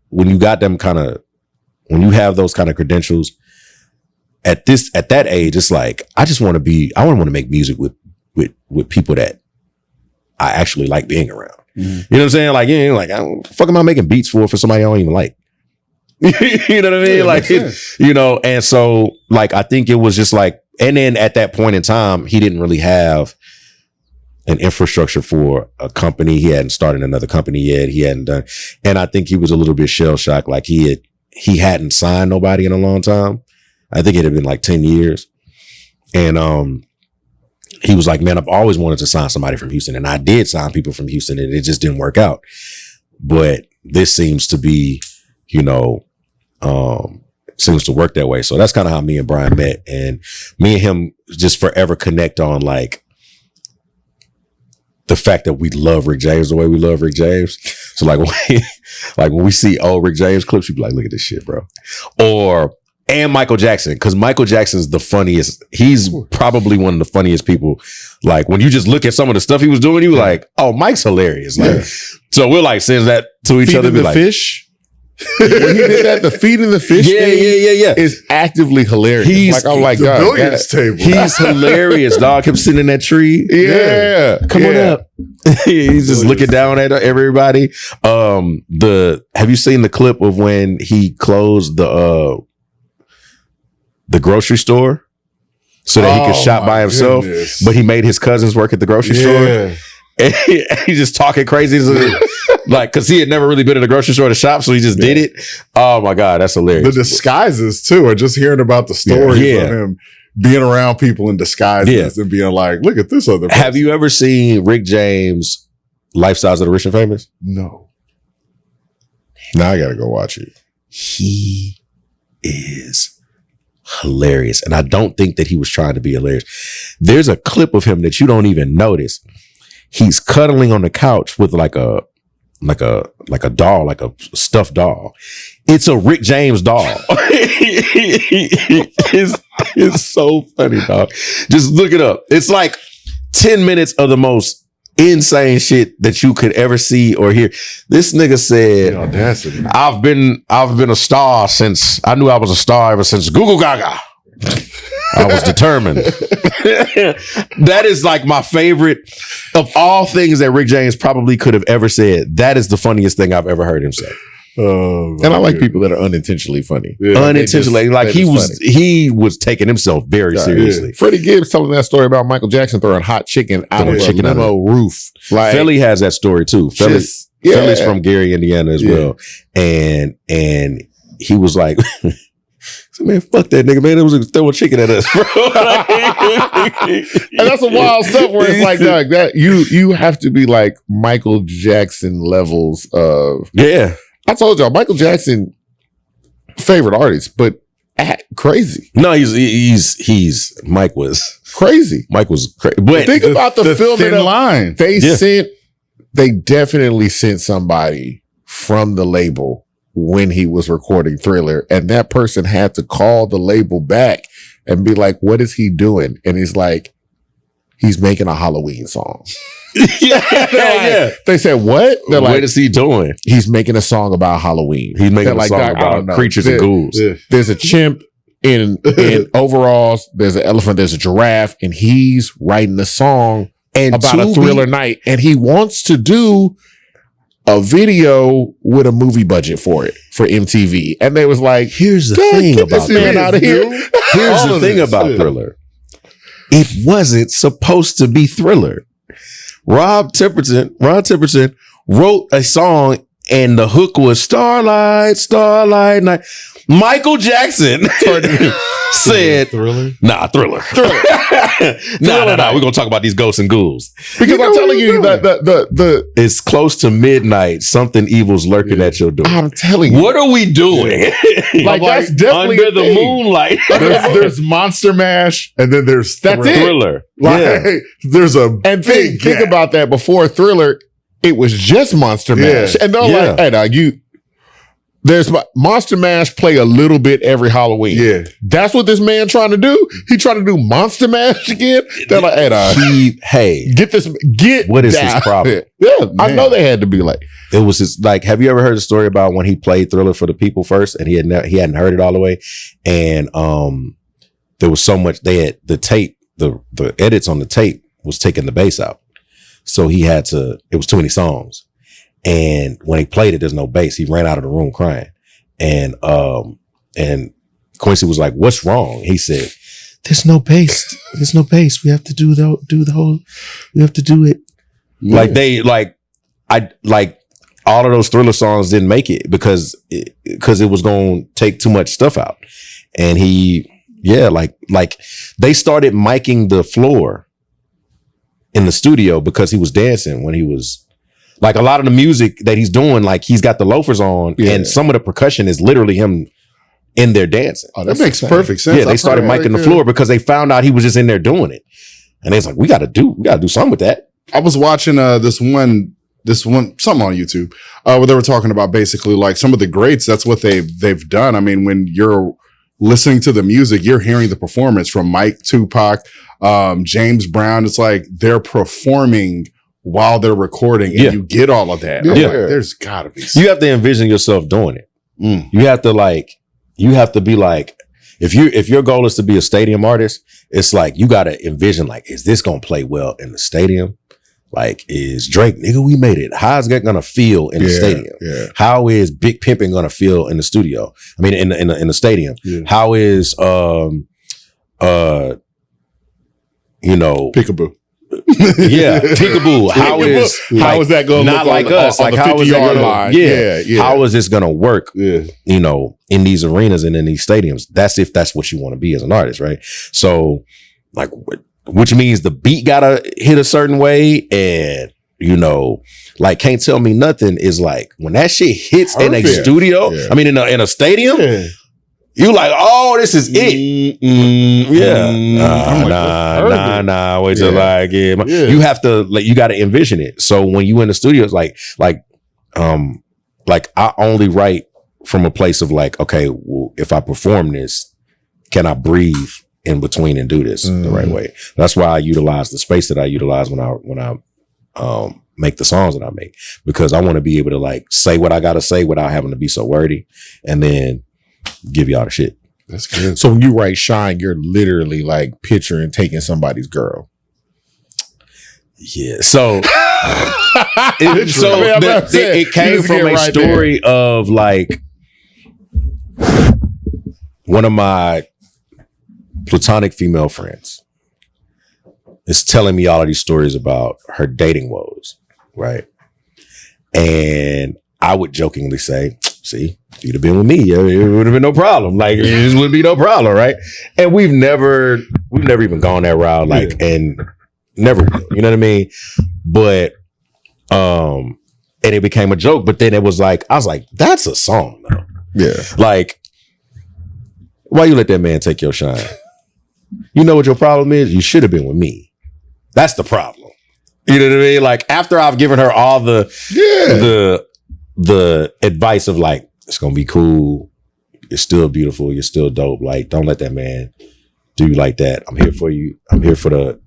when you got them when you have those kind of credentials at that age, it's like, I want to make music with people that I actually like being around. Mm-hmm. You know what I'm saying? Like, what the fuck am I making beats for somebody I don't even like? You know what I mean? Yeah, and so like, I think it was just like, and then at that point in time, he didn't really have an infrastructure for a company. He hadn't started another company yet. He hadn't done, and I think he was a little bit shell shocked. Like he hadn't signed nobody in a long time. I think it had been like 10 years. And, he was like, man, I've always wanted to sign somebody from Houston. And I did sign people from Houston and it just didn't work out. But this seems to be, seems to work that way. So that's kind of how me and Brian met. And me and him just forever connect on like the fact that we love Rick James the way we love Rick James. So like when we see old Rick James clips, we be like, look at this shit, bro. And Michael Jackson, because Michael Jackson's the funniest. He's probably one of the funniest people. Like when you just look at some of the stuff he was doing, you like, oh, Mike's hilarious. Like, so we'll like send that to each other. Be the like, fish. When he did that, the feeding the fish thing is actively hilarious. He's I'm like, God, billiards table. He's hilarious, dog. Him sitting in that tree. Come on up. He's just looking down at everybody. Have you seen the clip of when he closed the grocery store so that he could shop by himself, but he made his cousins work at the grocery store? And he's just talking crazy, like, because he had never really been in a grocery store to shop, so he just did it. Oh my God, that's hilarious. The disguises too, or just hearing about the stories of him being around people in disguises and being like, look at this other person. Have you ever seen Rick James' Lifestyles of the Rich and Famous? No. Now I gotta go watch it. He is hilarious, and I don't think that he was trying to be hilarious. There's a clip of him that you don't even notice. He's cuddling on the couch with like a doll, like a stuffed doll. It's a Rick James doll. It's so funny, dog. Just look it up. It's like 10 minutes of the most insane shit that you could ever see or hear. This nigga said, audacity. I've been a star since I knew I was a star ever since Google Gaga. I was determined. That is like my favorite of all things that Rick James probably could have ever said. That is the funniest thing I've ever heard him say. And I like people that are unintentionally funny. Unintentionally, like he was taking himself very seriously. Freddie Gibbs telling that story about Michael Jackson throwing hot chicken out of a limo roof. Like, Philly has that story too. Philly's from Gary, Indiana as well, and he was like, man, fuck that nigga, man. It was throwing chicken at us, bro. And that's some wild stuff where it's like that. You have to be like Michael Jackson levels of. Yeah. I told y'all, Michael Jackson, favorite artist, but crazy. No, Mike was crazy. Mike was crazy. But think about the film thin line. They definitely sent somebody from the label when he was recording Thriller, and that person had to call the label back and be like, what is he doing? And he's like, he's making a Halloween song. They said, what? They're like, what is he doing? He's making a song about Halloween. He's making a song about creatures and ghouls. There's a chimp in overalls, there's an elephant, there's a giraffe, and he's writing a song about a Thriller night, and he wants to do a video with a movie budget for MTV. And they was like, here's the thing about Thriller. It wasn't supposed to be Thriller. Ron Temperton wrote a song and the hook was Starlight Night. Michael Jackson said, Thriller? Nah, Thriller. Nah. We're going to talk about these ghosts and ghouls. Because I'm telling you that it's close to midnight. Something evil's lurking at your door. I'm telling you. What are we doing? Like that's definitely under the moonlight. There's Monster Mash, and then there's Thriller. Like, there's a think about that. Before Thriller, it was just Monster Mash, and they're like, "Hey, now there's Monster Mash play a little bit every Halloween. Yeah, that's what this man trying to do. He trying to do Monster Mash again. They're like, what is his problem? Yeah, I know they had to be like. It was just like, have you ever heard the story about when he played Thriller for the people first, and he hadn't heard it all the way, and there was so much they had the tape, the edits on the tape was taking the bass out, so it was too many songs. And when he played it, there's no bass. He ran out of the room crying. And Quincy was like, what's wrong? He said, there's no bass. There's no bass. We have to do the whole, we have to do it. Yeah. All of those Thriller songs didn't make it because it was going to take too much stuff out. And they started miking the floor in the studio because he was dancing when he was, like, a lot of the music that he's doing, like, he's got the loafers on, and some of the percussion is literally him in there dancing. Oh, that makes perfect sense. Yeah, they started miking the floor because they found out he was just in there doing it, and they was like, we got to do something with that. I was watching this one something on YouTube where they were talking about basically like some of the greats. That's what they've done. I mean, when you're listening to the music, you're hearing the performance from Mike, Tupac, James Brown. It's like they're performing while they're recording, and you get all of that. Yeah. Like, there's gotta be something. You have to envision yourself doing it. You have to be like, if your goal is to be a stadium artist, it's like, you got to envision, like, is this going to play well in the stadium? Like, is Drake, nigga, we made it. How is that going to feel in the stadium? Yeah. How is Big Pimpin' going to feel in the studio? I mean, in the stadium. Yeah. How is, Peekaboo. Yeah, peekaboo. How is that going to not look like on us? Like, how is that going line? Yeah. How is this going to work? Yeah. In these arenas and in these stadiums. That's if that's what you want to be as an artist, right? So, like, which means the beat gotta hit a certain way, and like, Can't Tell Me Nothing is like, when that shit hits in a studio. Yeah. I mean, in a stadium. Yeah. You like, oh, this is it. Nah. Wait till you have to, like, you got to envision it. So when you in the studio, it's like I only write from a place of like, okay, well, if I perform this, can I breathe in between and do this the right way? That's why I utilize the space that I utilize when I make the songs that I make, because I want to be able to, like, say what I got to say without having to be so wordy, and then give y'all the shit. That's good. So when you write Shine, you're literally like picturing taking somebody's girl. Yeah. So it came from a story of, like, one of my platonic female friends is telling me all of these stories about her dating woes, right? And I would jokingly say, see, if you'd have been with me, it would have been no problem. Like, this would be no problem, right? And we've never even gone that route, like, and never will, you know what I mean? But, and it became a joke, but then it was like, I was like, that's a song, though. Yeah. Like, why you let that man take your shine? You know what your problem is? You should have been with me. That's the problem. You know what I mean? Like, after I've given her all the advice of, like, it's gonna be cool, you're still beautiful, you're still dope, like, don't let that man do you like that. I'm here for you. I'm here for the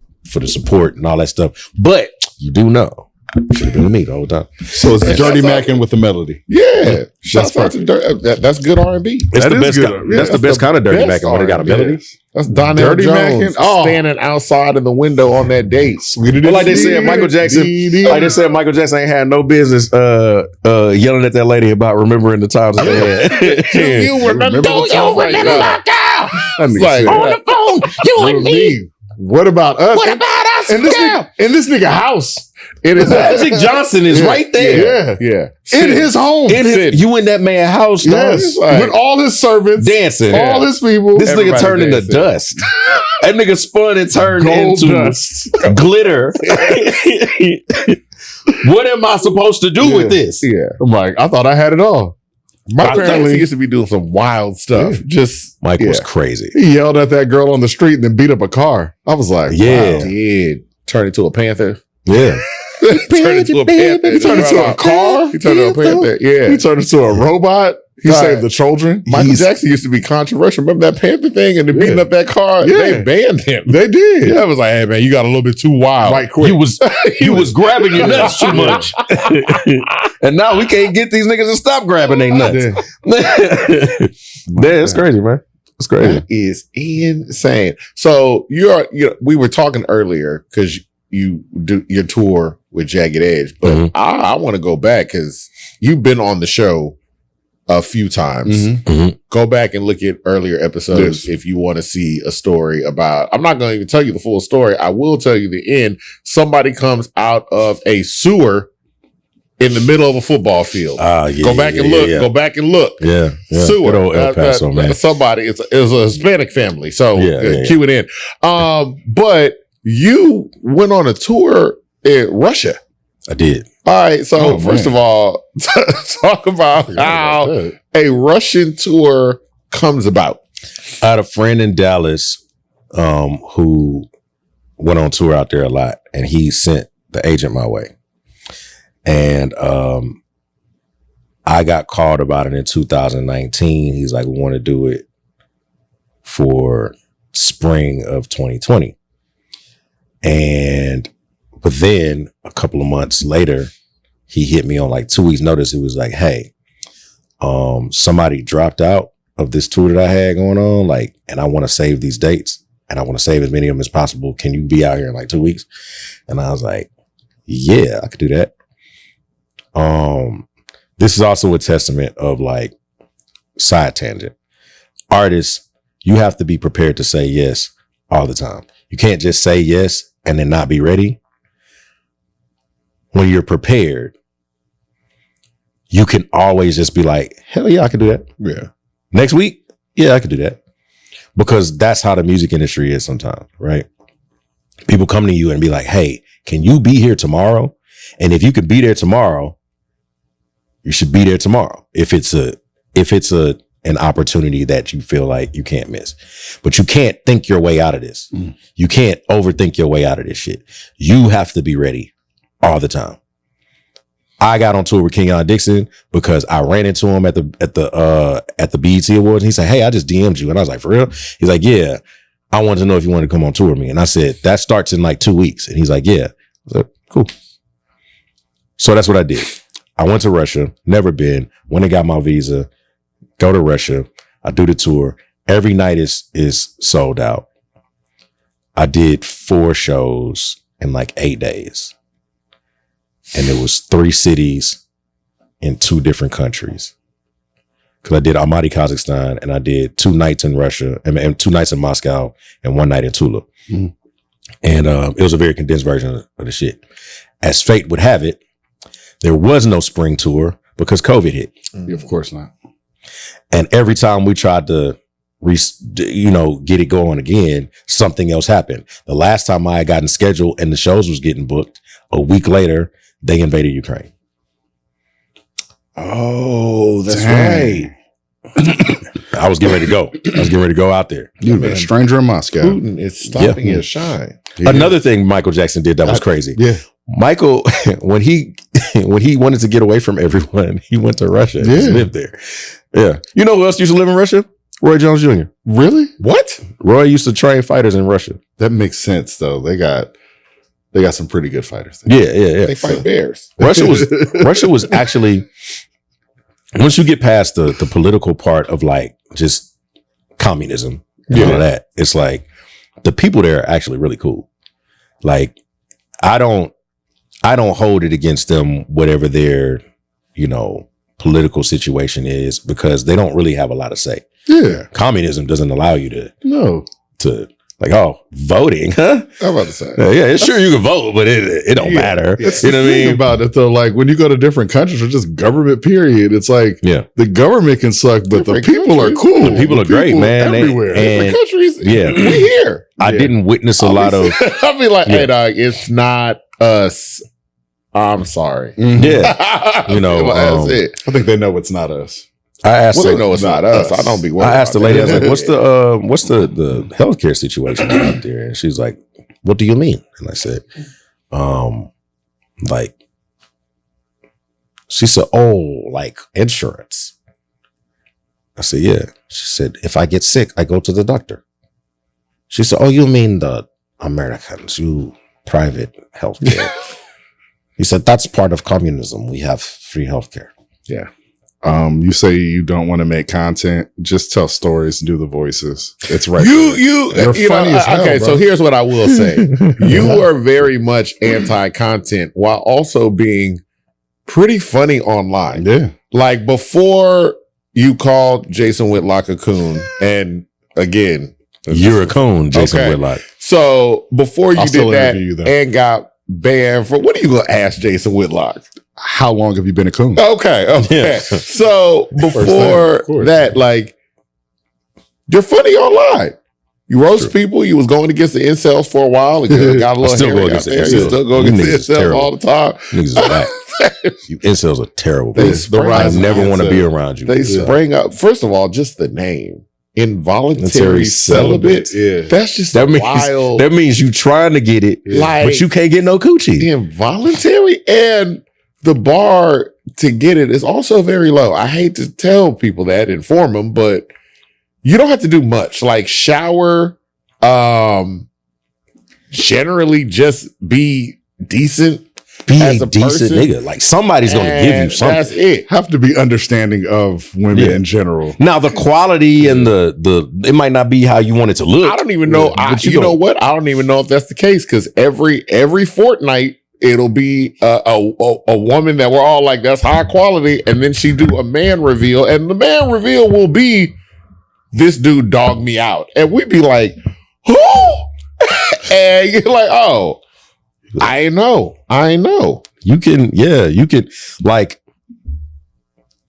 support and all that stuff. But you do know, should have been with me the whole time. So it's Dirty Mackin' with the melody. Yeah. Shouts out to that's good R&B. That's the best kind of Dirty Mackin' when it got a melody. That's Donnell Jones standing outside in the window on that date. Well, like they said, Michael Jackson ain't had no business yelling at that lady about remembering the times that they had. You remember my girl? Like, on the phone, you and me. What about us? What about us, in this nigga house? It is Magic Johnson is right there. Yeah. In his home. You in that man's house, yes. Like, with all his servants. Dancing. All his people. This nigga turned into dust. That nigga spun and turned into dust. Glitter. What am I supposed to do with this? Yeah. I'm like, I thought I had it all. My parents used to be doing some wild stuff. Just Mike was crazy. He yelled at that girl on the street and then beat up a car. I was like, yeah. Wow. He did. Turn into a panther. Yeah. Turned into a panther. He turned into a car. He turned into a panther. Yeah. He turned into a robot. He saved the children. Michael Jackson used to be controversial. Remember that Panther thing and then beating up that car? Yeah. They banned him. They did. Yeah, I was like, hey man, you got a little bit too wild. Right quick. He was grabbing your nuts too much. And now we can't get these niggas to stop grabbing their nuts. It's crazy, man. It's crazy. That is insane. So we were talking earlier because you do your tour with Jagged Edge, but I want to go back because you've been on the show a few times. Go back and look at earlier episodes if you want to see a story about, I'm not going to even tell you the full story. I will tell you the end. Somebody comes out of a sewer in the middle of a football field. Go back and look. Go back and look. Yeah. Sewer. Good old El Paso, man. Somebody, it was a Hispanic family. So cue it in. But you went on a tour in Russia. I did. All right. So first of all, talk about how a Russian tour comes about. I had a friend in Dallas who went on tour out there a lot, and he sent the agent my way. And I got called about it in 2019. He's like, we want to do it for spring of 2020. But then a couple of months later, he hit me on like 2 weeks notice. He was like, hey, somebody dropped out of this tour that I had going on, like, and I want to save these dates and I want to save as many of them as possible. Can you be out here in like 2 weeks? And I was like, yeah, I could do that. This is also a testament of like side tangent. Artists, you have to be prepared to say yes all the time. You can't just say yes and then not be ready. When you're prepared, you can always just be like, hell yeah, I can do that. Yeah. Next week, yeah, I could do that. Because that's how the music industry is sometimes, right? People come to you and be like, hey, can you be here tomorrow? And if you can be there tomorrow, you should be there tomorrow. If it's an opportunity that you feel like you can't miss. But you can't think your way out of this. You can't overthink your way out of this shit. You have to be ready all the time. I got on tour with Kenyon Dixon because I ran into him at the BET Awards. And he said, hey, I just DM'd you. And I was like, for real? He's like, yeah, I wanted to know if you wanted to come on tour with me. And I said, that starts in like 2 weeks. And he's like, yeah. I was like, cool. So that's what I did. I went to Russia, never been, went and got my visa, go to Russia. I do the tour. Every night is sold out. I did 4 shows in like 8 days. And it was 3 cities in 2 different countries. Because I did Almaty, Kazakhstan, and I did 2 nights in Russia, and 2 nights in Moscow, and 1 night in Tula. And it was a very condensed version of the shit. As fate would have it, there was no spring tour because COVID hit. Of course not. And every time we tried to, get it going again, something else happened. The last time I had gotten scheduled and the shows was getting booked, a week later, they invaded Ukraine. Oh, that's right. I was getting ready to go. I was getting ready to go out there. You've been a stranger in Moscow. Putin is stopping his shine. Yeah. Another thing Michael Jackson did that was crazy. Yeah. Michael, when he wanted to get away from everyone, he went to Russia and just lived there. Yeah. You know who else used to live in Russia? Roy Jones Jr. Really? What? Roy used to train fighters in Russia. That makes sense, though. They got some pretty good fighters Yeah, there. yeah, yeah. They fight bears. Russia was actually, once you get past the political part of like just communism and all of that, it's like the people there are actually really cool. Like I don't hold it against them, whatever their, political situation is, because they don't really have a lot to say. Yeah. Communism doesn't allow you to like, voting, huh? I'm about to say. Yeah, it's sure you can vote, but it don't matter. It's you know what I mean? About it though, like when you go to different countries or just government period, it's like the government can suck, but the people are cool. The people are great, man. Everywhere. And countries, yeah, we here. I didn't witness a lot of. I'll be like, hey, dog, it's not us. I'm sorry. Yeah, that's it. I think they know it's not us. I asked. They know it's not us. I don't be worried. I asked the lady. I was like, "What's the healthcare situation out there?" And she's like, "What do you mean?" And I said, like, she said, "Oh, like insurance." I said, "Yeah." She said, "If I get sick, I go to the doctor." She said, "Oh, you mean the Americans? You private healthcare?" He said, "That's part of communism. We have free healthcare." Yeah. You say you don't want to make content. Just tell stories, do the voices. It's right. You're funny as hell, okay, bro. So here's what I will say. You are very much anti-content while also being pretty funny online. Yeah. Like before you called Jason Whitlock a coon, and again, you're a coon, Jason Whitlock. So before you did that and got banned for, what are you going to ask Jason Whitlock? How long have you been a coon? Okay. Yeah. So before that, like, you're funny online. You roast people. You was going against the incels for a while. And got a little still go against the incels. You still go against the incels all the time. Niggas are back. You incels are terrible. I never want to be around you. They sprang up. First of all, just the name. Involuntary celibate. Yeah. That's just wild. That means you trying to get it, but you can't get no coochie. Involuntary, and the bar to get it is also very low. I hate to tell people that, inform them, but you don't have to do much. Like shower, generally just be decent. be as a a decent person, nigga. Like somebody's going to give you and something. That's it. Have to be understanding of women in general. Now the quality and the it might not be how you want it to look. I don't even know. You know what? I don't even know if that's the case because every fortnight it'll be a woman that we're all like, that's high quality, and then she do a man reveal, and the man reveal will be, this dude dogged me out, and we'd be like, who? And you're like, oh, I know. You can like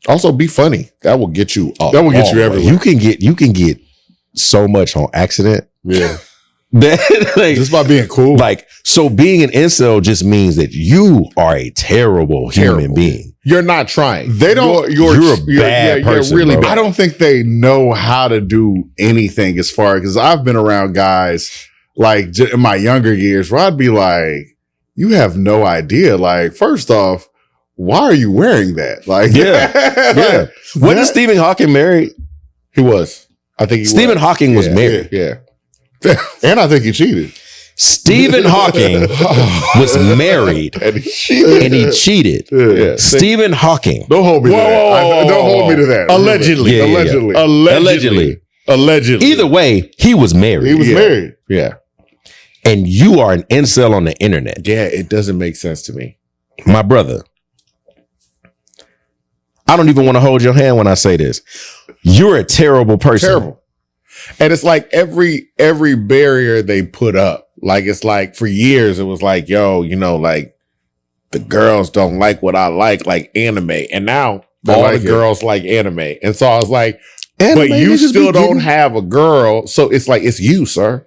also be funny. That will get you. That will get you everywhere. You can get so much on accident. Yeah. That, like, Just by being cool. Like, so being an incel just means that you are a terrible human being. You're not trying. They don't. You're a bad person. You're really bro. bad. I don't think they know how to do anything as far because I've been around guys like in my younger years where I'd be like, you have no idea. Like, first off, why are you wearing that? Like, yeah. Wasn't Stephen Hawking married? He was. I think Stephen Hawking was married. Yeah. And I think he cheated. Stephen Hawking was married And he cheated. Yeah. Stephen Hawking. Don't hold me to that. Don't hold me to that. Allegedly. Yeah, yeah, Allegedly. Allegedly. Either way, he was married. He was married. Yeah. And you are an incel on the internet. Yeah, it doesn't make sense to me. My brother, I don't even want to hold your hand when I say this. You're a terrible person. Terrible. And it's like every barrier they put up, like it's like for years it was like, yo, you know, like the girls don't like what I like anime. And now all like the it. girls like anime. And so I was like, Anime but you niggas still be don't getting- have a girl. So it's like, it's you, sir.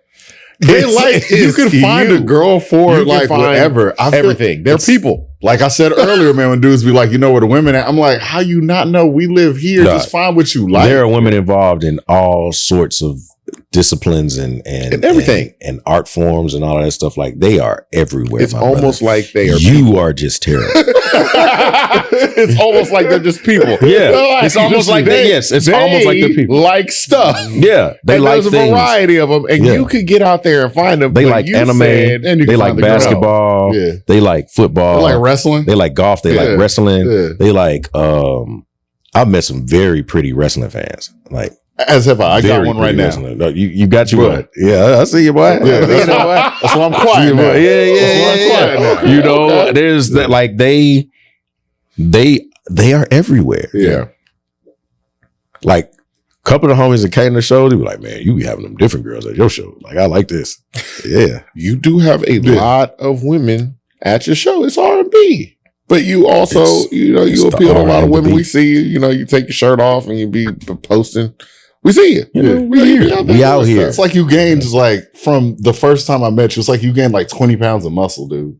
They It's- like you it's can find you. a girl for You can like find whatever. I feel- Everything. They're people. Like I said earlier, man, when dudes be like, you know where the women at? I'm like, how you not know? We live here. Nah. Just find what you like. There are women involved in all sorts of disciplines and everything. and art forms and all that stuff. Like they are everywhere. It's my almost brother. like they are You are just terrible. It's almost like they're just people. Yeah. They're It's almost like they- yes, it's almost like they're people. like stuff. Yeah, they And like there's a things. variety of them, and Yeah. you could get out there and find them. They but like you anime. said- And you They can like find the girl. basketball. Yeah. They like football. They like wrestling. They like golf. They Yeah. like wrestling. Yeah. They like. I've met some very pretty wrestling fans. Like As have I. I got very one right pretty now. wrestling. No, you got you Bro. one. Yeah, I see you, boy. Yeah, You know what? That's why I'm quiet. now. Yeah, That's why I'm quiet now. You know, there's that. Like they are everywhere. Yeah. Like a couple of the homies that came to the show, they be like, "Man, you be having them different girls at your show. Like I like this." Yeah. You do have a lot of women at your show. It's R&B. But you also, It's you the appeal to a lot of women. R&B. We see you, you take your shirt off and you be posting. We see you. You know, Yeah. we You here. be out there We doing out here. stuff. It's like you gained like from the first time I met you, it's like you gained like 20 pounds of muscle, dude.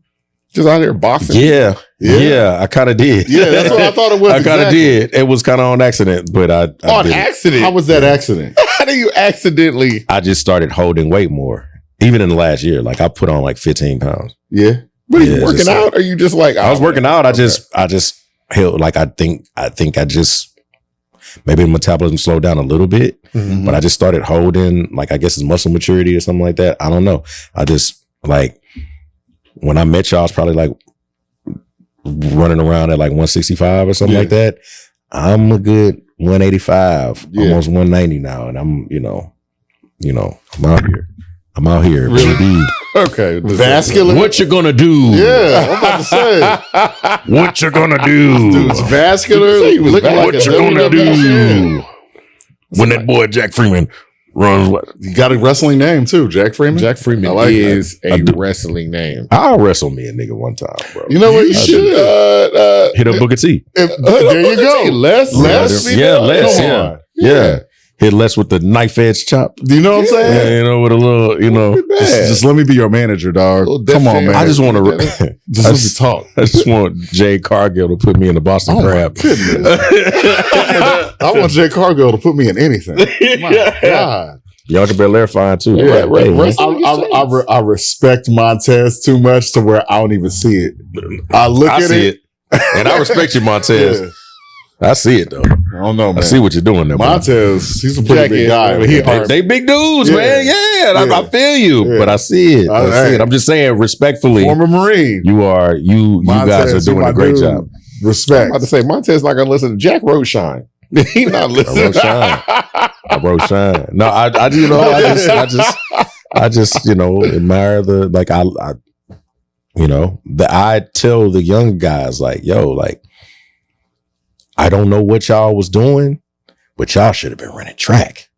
Just out there boxing. Yeah. Yeah. I kind of did. Yeah, that's what I thought it was. I kind of exactly. did. It was kind of on accident, but I On did it. accident. How was that accident? How do you accidentally? I just started holding weight more. Even in the last year, like I put on like 15 pounds. Yeah. What are Yeah, you working just out? Or are you just like, I was oh, working out. I okay. just held like I think I just maybe the metabolism slowed down a little bit, Mhm. but I just started holding like I guess it's muscle maturity or something like that. I don't know. I just like when I met y'all, I was probably like running around at like 165 or something Yeah. like that. I'm a good 185, Yeah. almost 190 now, and I'm I'm out here. Really? baby. Okay. Vascular. What you gonna do? Yeah, I'm about to say. What you gonna do? Dude's vascular. Say he was Looking like What a you gonna WWE. do when that boy Jack Freeman runs? What? You got a wrestling name too, Jack Freeman. Jack Freeman I like is I a do. wrestling name. I'll wrestle me a nigga one time, bro. You know what? You You should. Hit up Booker T. There you go. Les. Yeah, Les. Come Yeah. on. Yeah. Hit Les with the knife edge chop. Do you know what I'm Yeah, saying? with a little, Just let me be your manager, dog. Little Def Come on, Jam. man. I just want to. Just let me talk. I just want Jay Cargill to put me in the Boston Oh, my Crab. goodness. I want Jay Cargill to put me in anything. My God. Y'all can Belair fine too. Yeah, Hey, man. I respect Montez too much to where I don't even see it. I look I at see it. it. And I respect you, Montez. Yeah. I see it though. I don't know, man. I see what you're doing there, Montez, he's a pretty big guy. They big dudes, man. Yeah, I feel you, but I see it. I see it. I'm just saying, respectfully, former Marine. You guys are doing a great job. Respect. I'm about to say, Montez not gonna listen to Jack Roshan. He not listening. I wrote shine. No, I just admire I tell the young guys like, yo, like, I don't know what y'all was doing, but y'all should have been running track.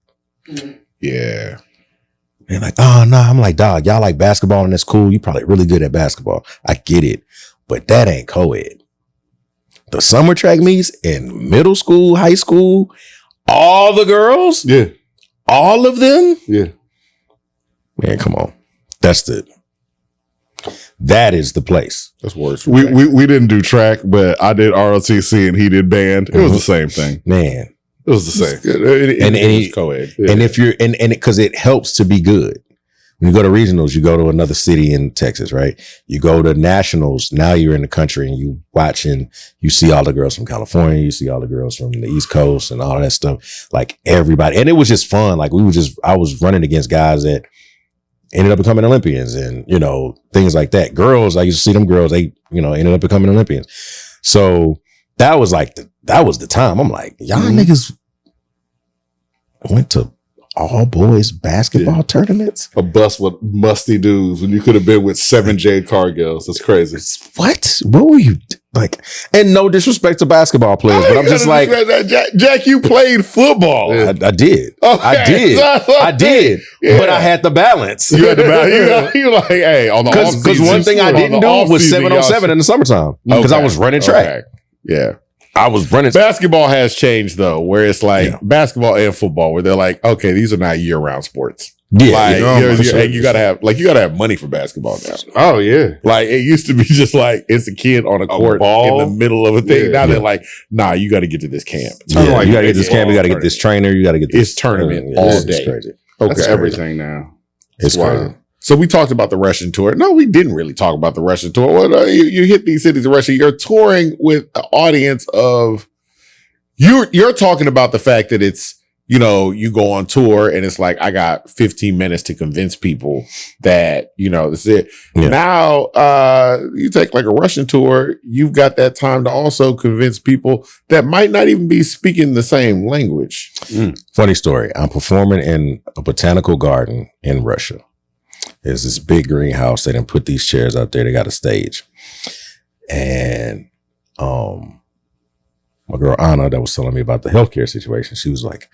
Yeah. They're like, oh no. I'm like, dog, y'all like basketball and that's cool. You probably really good at basketball. I get it, but that ain't co-ed. The summer track meets in middle school, high school, all the girls, all of them, man, come on, that is the place. That's worse. We didn't do track, but I did ROTC and he did band. It was the same thing, man. It was the same, and it's co-ed. And if you're and because it helps to be good. When you go to regionals, you go to another city in Texas, right? You go to nationals. Now you're in the country and you watching, you see all the girls from California, you see all the girls from the East Coast and all that stuff. Like everybody. And it was just fun. Like I was running against guys that ended up becoming Olympians and, things like that. Girls, I used to see them girls, they, ended up becoming Olympians. So that was the time. I'm like, y'all niggas went to all boys basketball tournaments? A bus with musty dudes when you could have been with 7 Jade Cargills. That's crazy. What were you like? And no disrespect to basketball players, but I'm just like, Jack, you played football. I did. Okay. I did. Yeah. But I had the balance. You had the balance. You like, hey, on the off season. Because one thing I didn't do was 7-on-7 in the summertime because I was running track. Okay. Yeah. I was running. Basketball has changed though, where it's like basketball and football, where they're like, okay, these are not year-round sports. Yeah, you gotta have money for basketball now. Oh yeah, like it used to be just like it's a kid on a court in the middle of a thing. Now they're like, nah, you got to get to this camp. You got to get this camp. You got to get this trainer. You got to get this tournament all day. It's crazy. That's everything now. It's crazy. So we talked about the Russian tour. No, we didn't really talk about the Russian tour. Well, you hit these cities in Russia. You're touring with an audience of. You're talking about the fact that it's, you go on tour and it's like, I got 15 minutes to convince people that, this is it. Yeah. Now, you take like a Russian tour, you've got that time to also convince people that might not even be speaking the same language. Funny story. I'm performing in a botanical garden in Russia. There's this big greenhouse. They didn't put these chairs out there. They got a stage. And, my girl Anna that was telling me about the healthcare situation, she was like,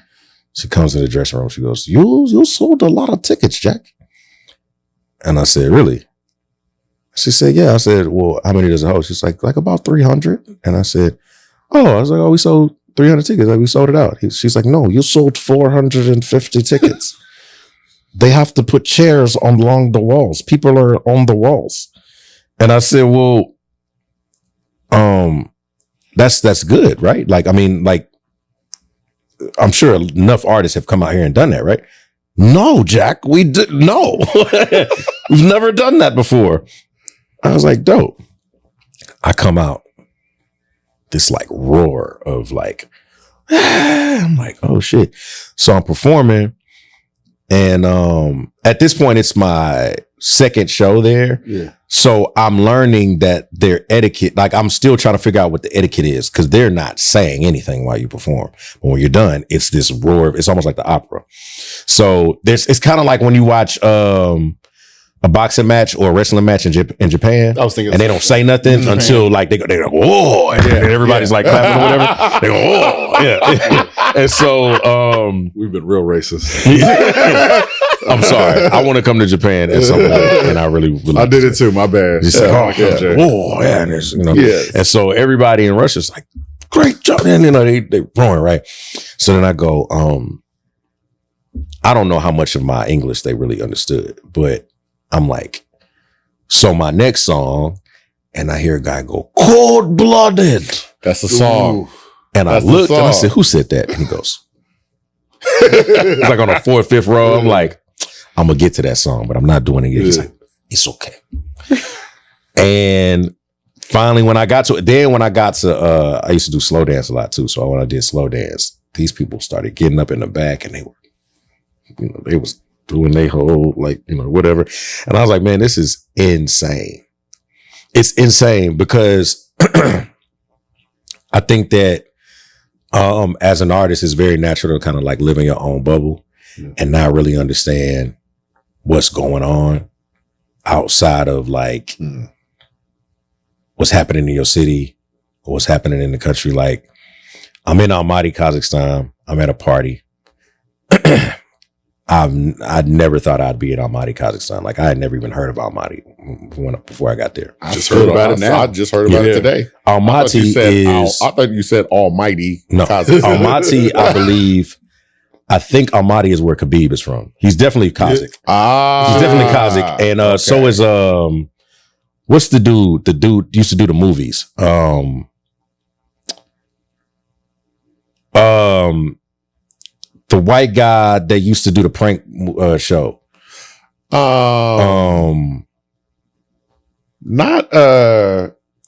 she comes in the dressing room, she goes, you sold a lot of tickets, Jack. And I said, really? She said, yeah. I said, well, how many does it hold? She's like about 300. And I said, I was like, we sold 300 tickets. Like, we sold it out. She's like, no, you sold 450 tickets. They have to put chairs along the walls. People are on the walls. And I said, well, that's good, right? Like, I mean, like, I'm sure enough artists have come out here and done that, right? No, Jack, we did no. We've never done that before. I was like, dope. I come out, this like roar of like, I'm like, oh shit. So I'm performing. And at this point, it's my second show there. Yeah. So I'm learning that their etiquette, like I'm still trying to figure out what the etiquette is because they're not saying anything while you perform. But when you're done, it's this roar. It's almost like the opera. So it's kind of like when you watch a boxing match or a wrestling match in Japan. I was thinking, and they don't say nothing until like they go, whoa, and everybody's like clapping or whatever. They go, whoa, yeah. And so we've been real racist. I'm sorry. I want to come to Japan at some point, and I really I did it too. My bad. Whoa, yeah, and and so everybody in Russia's like, great job, and they roaring, right? So then I go, I don't know how much of my English they really understood, but I'm like, so my next song, and I hear a guy go, Cold Blooded. That's the song. Ooh. And I looked and I said, who said that? And he goes, it's like on the 4th, 5th row. I'm like, I'm going to get to that song, but I'm not doing it yet. He's like, it's okay. And finally, when I got to I used to do slow dance a lot too. So when I did slow dance, these people started getting up in the back and they was doing their whole, like, whatever. And I was like, man, this is insane. It's insane because I think that as an artist, it's very natural to kind of like live in your own bubble and not really understand what's going on outside of like what's happening in your city or what's happening in the country. Like, I'm in Almaty, Kazakhstan. I'm at a party. I never thought I'd be in Almaty, Kazakhstan. Like, I had never even heard of Almaty before I got there. I just heard about it now. I just heard about it today. Almaty is... I thought you said Almighty. No, Almaty, I think Almaty is where Khabib is from. He's definitely Kazakh. He's definitely Kazakh. And so is... what's the dude? The dude used to do the movies. The white guy that used to do the prank show. I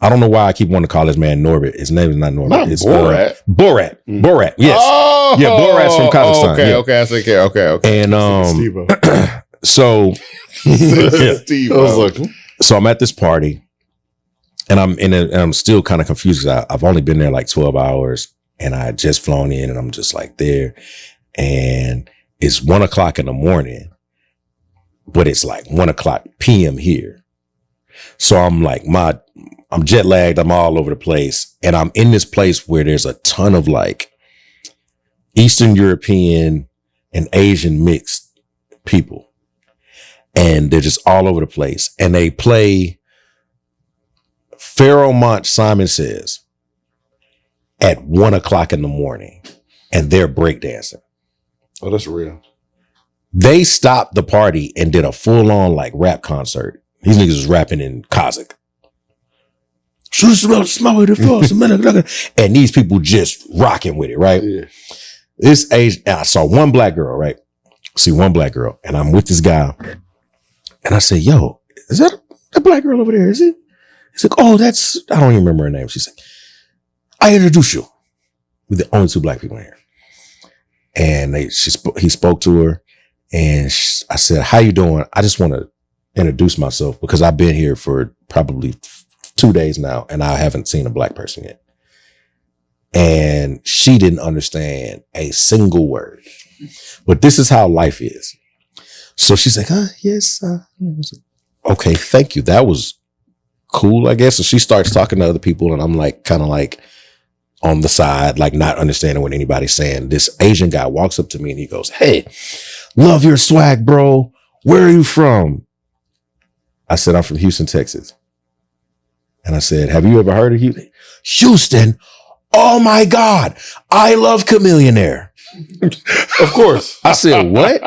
don't know why I keep wanting to call this man Norbert. His name is not Norbert. It's Borat. Borat. Borat. Yes. Oh, yeah, Borat's from Kazakhstan. Okay. And so Steve. So I'm at this party, and I'm still kind of confused because I've only been there like 12 hours, and I had just flown in, and I'm just like there. And it's 1:00 in the morning, but it's like 1:00 p.m. here. So I'm like, I'm jet lagged. I'm all over the place. And I'm in this place where there's a ton of like Eastern European and Asian mixed people. And they're just all over the place. And they play Pharoah Monch, Simon Says at 1:00 in the morning. And they're breakdancing. Oh, that's real. They stopped the party and did a full-on like rap concert. These niggas was rapping in Kazakh. And these people just rocking with it, right? Yeah. This age, and I saw one black girl, right? See one black girl, and I'm with this guy. And I say, yo, is that black girl over there? Is it? He's like, oh, I don't even remember her name. She's like, I introduce you. We're the only two black people in here. And he spoke to her, and I said, how you doing? I just want to introduce myself because I've been here for probably 2 days now, and I haven't seen a black person yet. And she didn't understand a single word. But this is how life is. So she's like, yes. Okay, thank you. That was cool, I guess. So she starts talking to other people, and I'm like, kind of like on the side, like not understanding what anybody's saying. This Asian guy walks up to me and he goes, hey, love your swag, bro. Where are you from? I said, I'm from Houston, Texas. And I said, have you ever heard of Houston? Houston? Oh my God. I love Chameleonaire. Of course. I said, what?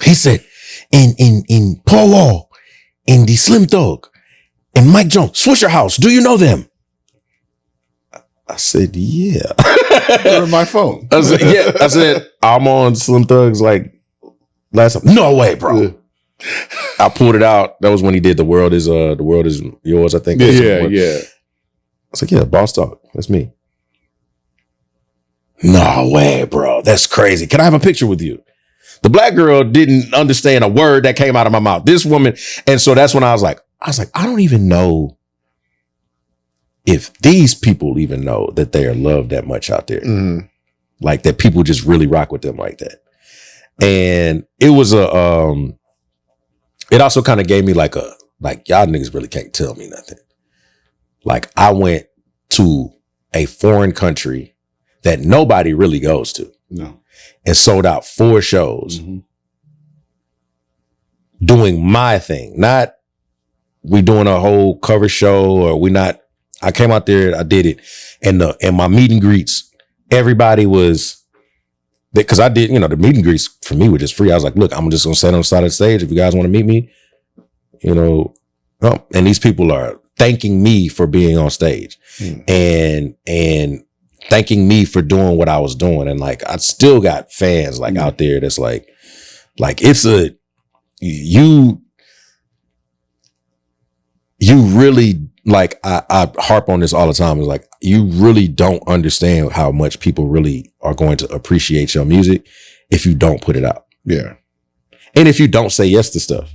He said, in Paul Wall, in the Slim Thug, and Mike Jones, Swisher House. Do you know them? I said, yeah. They're on my phone. I said, yeah. I said, I'm on Slim Thug's like last time. No way, bro. Yeah. I pulled it out. That was when he did The World Is Yours, I think. Yeah. I was like, yeah, Boss Talk. That's me. No way, bro. That's crazy. Can I have a picture with you? The black girl didn't understand a word that came out of my mouth. This woman. And so that's when I was like, I don't even know if these people even know that they are loved that much out there. Mm-hmm. Like that people just really rock with them like that. And it was it also kind of gave me like y'all niggas really can't tell me nothing. Like I went to a foreign country that nobody really goes to. No. And sold out 4 shows. Mm-hmm. Doing my thing. Not we doing a whole cover show or we not. I came out there, I did it. And my meet and greets, everybody was, because I did, the meet and greets for me were just free. I was like, look, I'm just going to stand on the side of the stage. If you guys want to meet me, and these people are thanking me for being on stage and thanking me for doing what I was doing. And like, I still got fans like out there that's like it's you really like I harp on this all the time. It's like, you really don't understand how much people really are going to appreciate your music if you don't put it out. Yeah. And if you don't say yes to stuff.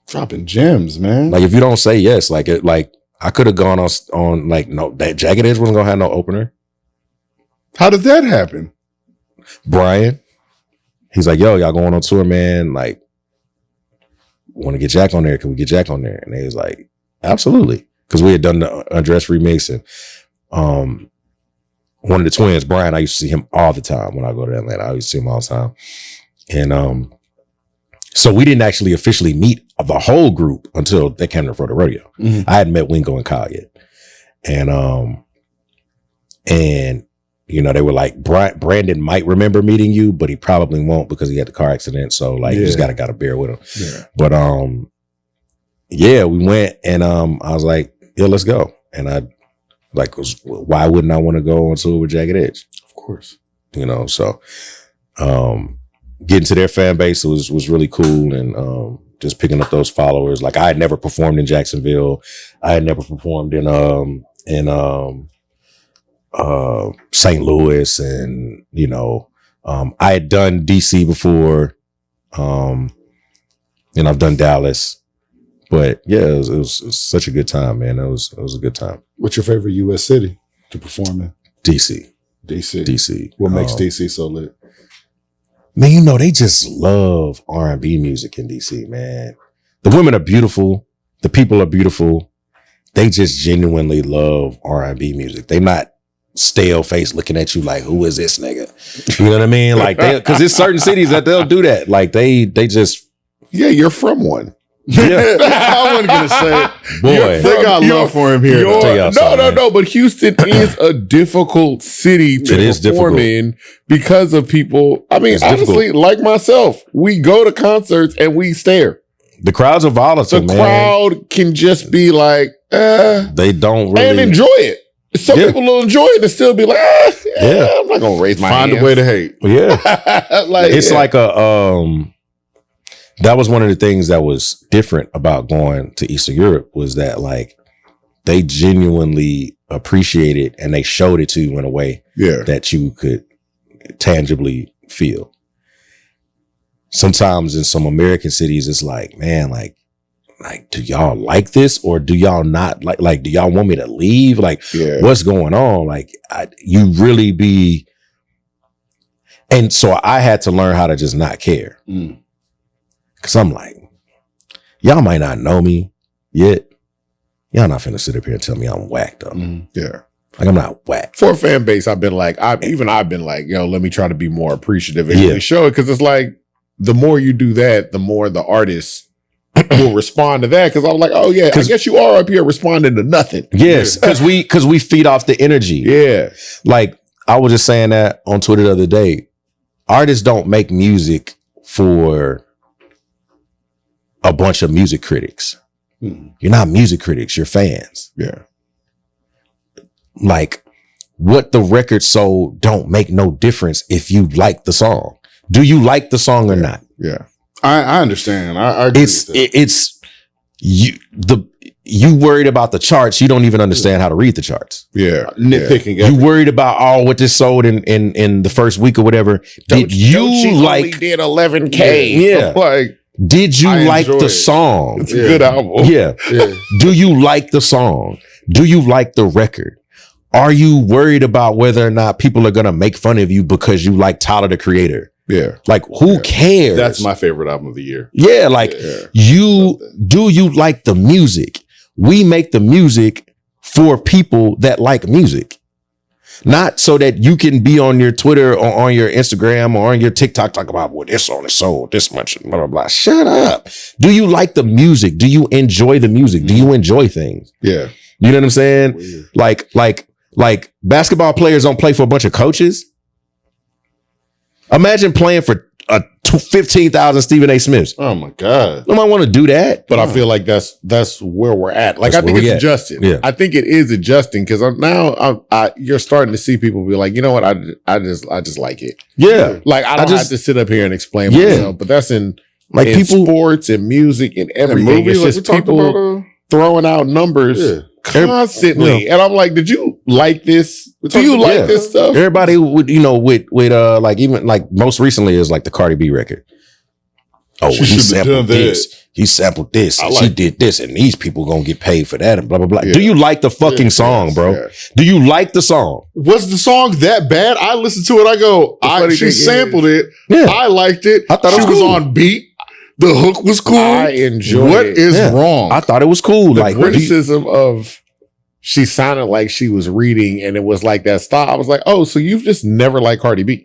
Dropping gems, man. Like if you don't say yes, like I could have gone on like, no, that Jagged Edge wasn't gonna have no opener. How did that happen? Brian, he's like, yo, y'all going on tour, man. Like, want to get Jack on there? Can we get Jack on there? And they was like, absolutely. Because we had done the Undress remix, and one of the twins, Brian, I used to see him all the time when I go to Atlanta. I used to see him all the time. And so we didn't actually officially meet the whole group until they came to the rodeo. Mm-hmm. I hadn't met Wingo and Kyle yet. And you know, they were like, Brandon might remember meeting you, but he probably won't because he had the car accident. So like, you just gotta bear with him. Yeah. But yeah, we went, and I was like, yeah, let's go. And I like, why wouldn't I want to go on tour with Jagged Edge? Of course. You know, so getting to their fan base was really cool, and just picking up those followers. Like, I had never performed in Jacksonville. I had never performed in St. Louis, and you know, I had done DC before, and I've done Dallas, but yeah, it was such a good time, man. It was a good time. What's your favorite U.S. city to perform in? DC. What makes DC so lit? Man, you know, they just love R&B music in DC, man. The women are beautiful. The people are beautiful. They just genuinely love R&B music. They not stale face looking at you like, who is this nigga? You know what I mean? Like, because there's certain cities that they'll do that. Like, they just. Yeah, you're from one. Yeah. I wasn't going to say, boy, they got love for him here. No, but Houston is a difficult city to perform in because of people. I mean, honestly, like myself, we go to concerts and we stare. The crowds are volatile, man. The crowd can just be like, they don't really. And enjoy it. Some people will enjoy it and still be like, I'm not going to raise my hand. Find a way to hate. Yeah. Like, it's like that was one of the things that was different about going to Eastern Europe, was that like they genuinely appreciate it and they showed it to you in a way that you could tangibly feel. Sometimes in some American cities, it's like, man, like, do y'all like this, or do y'all not like, do y'all want me to leave? Like, what's going on? Like, you really be. And so I had to learn how to just not care. Cause I'm like, y'all might not know me yet. Y'all not finna sit up here and tell me I'm whacked up. Yeah. Like, I'm not whack. For a fan base, I've been like, yo, let me try to be more appreciative and really show it. Cause it's like, the more you do that, the more the artists will respond to that. Cause I'm like, oh yeah, I guess you are up here responding to nothing. Yes. Cause we feed off the energy. Yeah. Like, I was just saying that on Twitter the other day. Artists don't make music for a bunch of music critics. You're not music critics, you're fans. Yeah. Like, what the record sold don't make no difference if you like the song. Do you like the song or not? Yeah. I understand. I agree with that. It's you worried about the charts, you don't even understand how to read the charts. Yeah. Nitpicking. You worried about what this sold in the first week or whatever. Did you only did 11K? Yeah. Like, did you like the song? It's a good album. Yeah. Do you like the song? Do you like the record? Are you worried about whether or not people are going to make fun of you because you like Tyler, the Creator? Yeah. Like, who cares? That's my favorite album of the year. Yeah. Like, do you like the music? We make the music for people that like music. Not so that you can be on your Twitter or on your Instagram or on your TikTok talk about, well, this song is sold this much, blah, blah, blah. Shut up. Do you like the music? Do you enjoy the music? Do you enjoy things? Yeah. You know what I'm saying? Weird. Like basketball players don't play for a bunch of coaches. Imagine playing for 15,000 Stephen A. Smiths. Oh my God. Nobody want to do that. But I feel like that's where we're at. Like, I think it's adjusting. Yeah. I think it is adjusting because now you're starting to see people be like, you know what? I just like it. Yeah. Like, I don't have to sit up here and explain myself, but that's in like in people, sports and music and everything. And movies, it's just like people. throwing out numbers constantly. And I'm like, did you like this? Do you like this stuff? Everybody would, with like even like most recently is like the Cardi B record. Oh, he sampled this. He sampled this. And she did this, and these people gonna get paid for that, and blah blah blah. Yeah. Do you like the fucking song, bro? Yeah. Do you like the song? Was the song that bad? I listened to it. I go, she sampled it. Yeah. I liked it. I thought it was on beat. The hook was cool. I enjoyed it. What is wrong? I thought it was cool. The criticism of she sounded like she was reading, and it was like that style. I was like, oh, so you've just never liked Cardi B?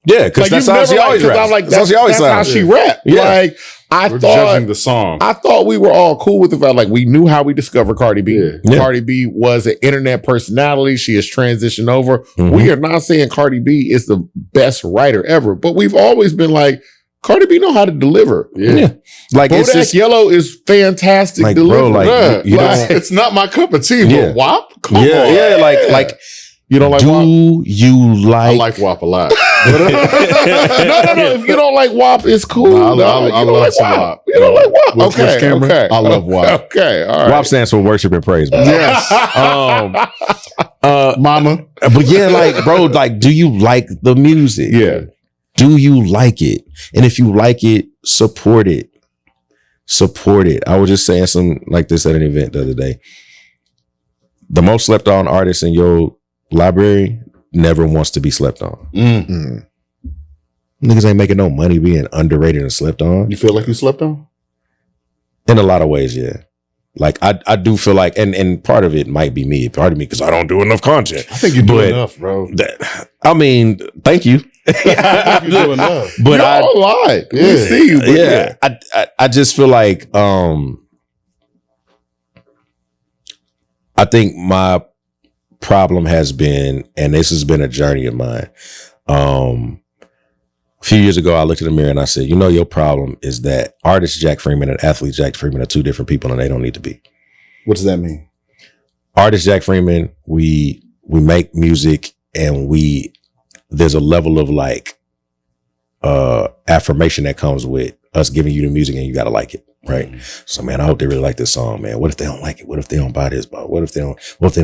Yeah, because that's how she always raps. I'm like, that's how she rap. Yeah. Like, We're judging the song. I thought we were all cool with the fact, like, we knew how we discovered Cardi B. Yeah. Cardi B was an internet personality. She has transitioned over. Mm-hmm. We are not saying Cardi B is the best writer ever, but we've always been like, Cardi B know how to deliver. Yeah. Like, Bodak it's just, Yellow is fantastic like, delivery. Bro, like, you like, it's not my cup of tea, but WAP? Come on. Yeah, like, you don't like WAP? Do you like... I like WAP a lot. No. If you don't like WAP, it's cool. I love some WAP. You don't like WAP? Okay. I love WAP. Okay, all right. WAP stands for worship and praise, bro. Yes. Mama. But yeah, like, bro, like, do you like the music? Yeah. Do you like it? And if you like it, support it. Support it. I was just saying something like this at an event the other day. The most slept on artist in your library never wants to be slept on. Mm-hmm. Niggas ain't making no money being underrated and slept on. You feel like you slept on? In a lot of ways, yeah. Like I do feel like, and part of it might be me, part of me because I don't do enough content. I think you do enough, bro. I mean, thank you. I think you do enough. But I lied. Yeah. We see you. But I just feel like I think my problem has been, and this has been a journey of mine. A few years ago, I looked in the mirror and I said, your problem is that artist Jack Freeman and athlete Jack Freeman are two different people and they don't need to be. What does that mean? Artist Jack Freeman, we make music and there's a level of like affirmation that comes with us giving you the music and you got to like it. Right. Mm-hmm. So, man, I hope they really like this song, man. What if they don't like it? What if they don't buy this? What if they don't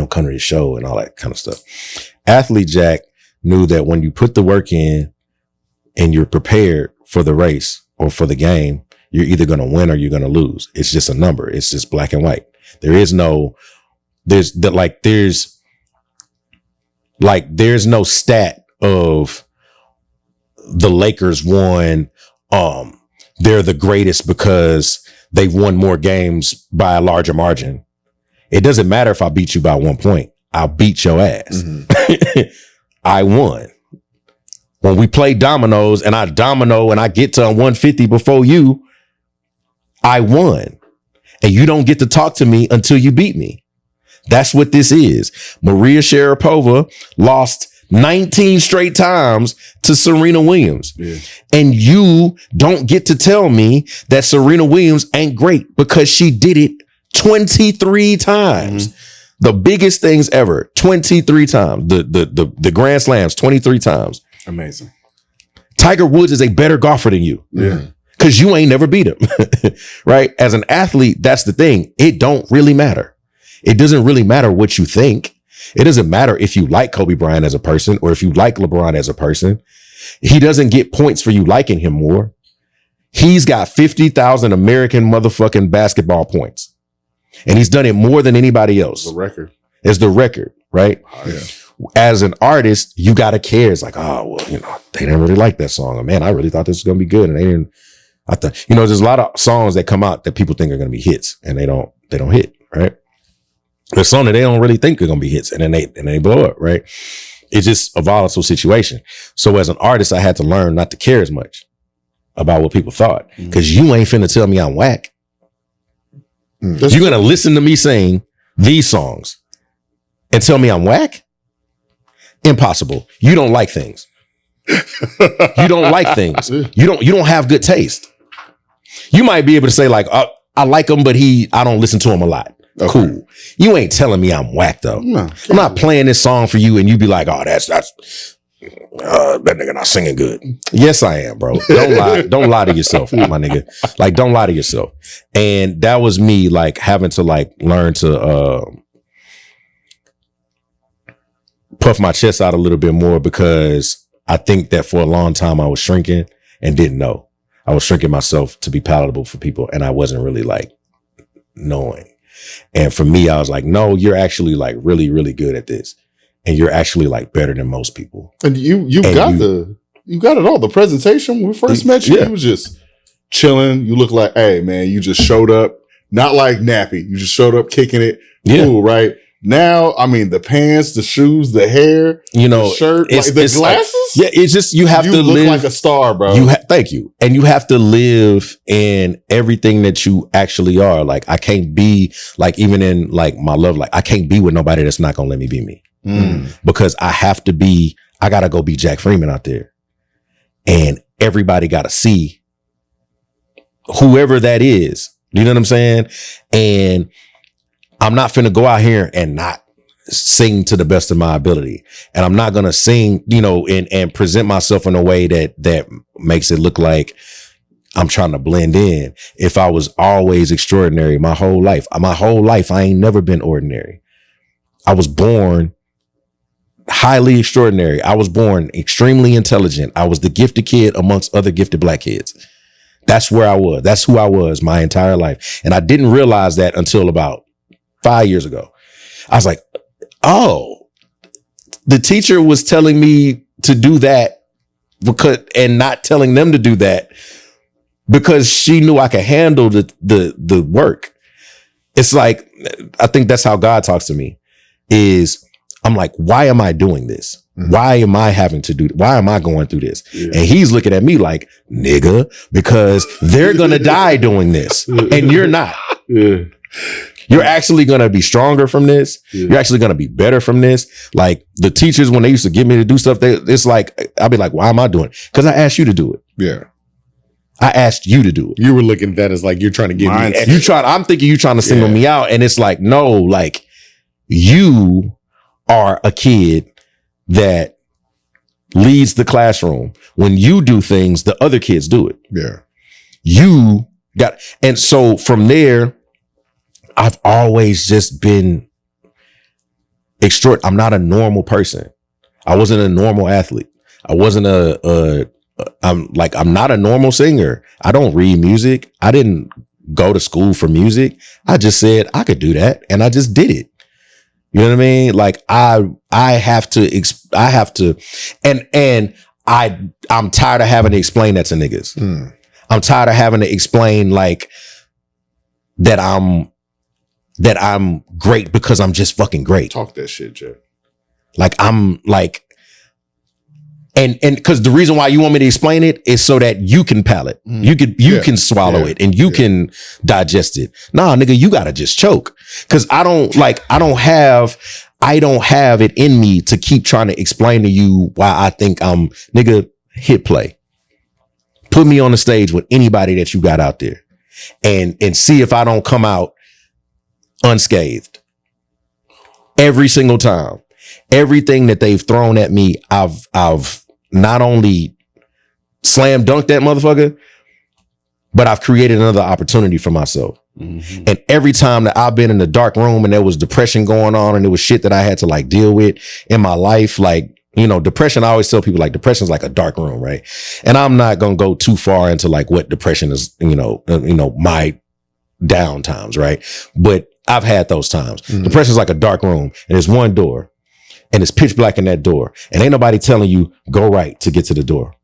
come to the show and all that kind of stuff? Athlete Jack knew that when you put the work in and you're prepared for the race or for the game, you're either going to win or you're going to lose. It's just a number. It's just black and white. There's no stat of the Lakers won. They're the greatest because they've won more games by a larger margin. It doesn't matter if I beat you by 1 point. I'll beat your ass. Mm-hmm. I won. When we play dominoes and I domino and I get to 150 before you, I won. And you don't get to talk to me until you beat me. That's what this is. Maria Sharapova lost 19 straight times to Serena Williams. Yeah. And you don't get to tell me that Serena Williams ain't great because she did it 23 times. Mm-hmm. The biggest things ever, 23 times. The Grand Slams, 23 times. Amazing. Tiger Woods is a better golfer than you. Yeah. Because you ain't never beat him. Right? As an athlete, that's the thing. It don't really matter. It doesn't really matter what you think. It doesn't matter if you like Kobe Bryant as a person or if you like LeBron as a person. He doesn't get points for you liking him more. He's got 50,000 American motherfucking basketball points. And he's done it more than anybody else. The record. It's the record, right? Oh, yeah. As an artist, you got to care. It's like, oh, well, they didn't really like that song. Or, man, I really thought this was going to be good. And they didn't. I thought, there's a lot of songs that come out that people think are going to be hits and they don't hit, right? There's song that they don't really think are going to be hits and then they blow up, right? It's just a volatile situation. So as an artist, I had to learn not to care as much about what people thought because you ain't finna tell me I'm whack. You're going to listen to me sing these songs and tell me I'm whack? Impossible. You don't like things. You don't like things. You don't have good taste. You might be able to say like, I like him, but I don't listen to him a lot. Okay. Cool. You ain't telling me I'm whack though. No, I'm not playing this song for you and you be like, oh, that's that nigga not singing good. Yes, I am, bro. Don't lie. Don't lie to yourself, my nigga. Like, don't lie to yourself. And that was me, like, having to, like, learn to puff my chest out a little bit more, because I think that for a long time I was shrinking and didn't know. I was shrinking myself to be palatable for people, and I wasn't really, like, knowing. And for me, I was like, no, you're actually, like, really, really good at this. And you're actually, like, better than most people. And you got it all. The presentation when we first met you, you was just chilling. You look like, hey man, you just showed up, not like nappy. You just showed up kicking it. Cool, right? Now, I mean, the pants, the shoes, the hair, the shirt, like the glasses. Like, it's just, you have to look live like a star, bro. Thank you. And you have to live in everything that you actually are. Like, I can't be, like, even in, like, my love, like, I can't be with nobody that's not gonna let me be me. Because I gotta go be Jack Freeman out there. And everybody gotta see whoever that is. You know what I'm saying? And I'm not finna go out here and not sing to the best of my ability. And I'm not gonna sing, and present myself in a way that makes it look like I'm trying to blend in. If I was always extraordinary my whole life, I ain't never been ordinary. I was born highly extraordinary. I was born extremely intelligent. I was the gifted kid amongst other gifted black kids. That's where I was. That's who I was my entire life. And I didn't realize that until about 5 years ago. I was like, oh, the teacher was telling me to do that and not telling them to do that because she knew I could handle the work. It's like, I think that's how God talks to me, is I'm like, why am I doing this? Why am I going through this? Yeah. And he's looking at me like, nigga, because they're going to die doing this and you're not. Yeah. You're actually going to be stronger from this. Yeah. You're actually going to be better from this. Like, the teachers, when they used to get me to do stuff, it's like, I'll be like, why am I doing it? Because I asked you to do it. Yeah. I asked you to do it. You were looking at that as like, you're trying to get me. I'm thinking you're trying to single me out. And it's like, no, like, you are a kid that leads the classroom. When you do things, the other kids do it. Yeah. And so from there, I've always just been extraordinary. I'm not a normal person. I wasn't a normal athlete. I wasn't I'm not a normal singer. I don't read music. I didn't go to school for music. I just said I could do that, and I just did it. You know what I mean? Like, I'm tired of having to explain that to niggas. I'm tired of having to explain, like, that I'm great because I'm just fucking great. Talk that shit, Jack. Like, I'm like, and because the reason why you want me to explain it is so that you can palate, you can swallow it and you can digest it. Nah, nigga, you gotta just choke. Cause I don't have it in me to keep trying to explain to you why I think nigga, hit play. Put me on the stage with anybody that you got out there and see if I don't come out unscathed. Every single time. Everything that they've thrown at me, I've not only slam dunked that motherfucker, but I've created another opportunity for myself. Mm-hmm. And every time that I've been in the dark room and there was depression going on and there was shit that I had to, like, deal with in my life, like, depression, I always tell people, like, depression is like a dark room, right? And I'm not going to go too far into, like, what depression is, my down times, right? But I've had those times. Mm-hmm. Depression is like a dark room and there's one door. And it's pitch black in that door. And ain't nobody telling you, go right to get to the door.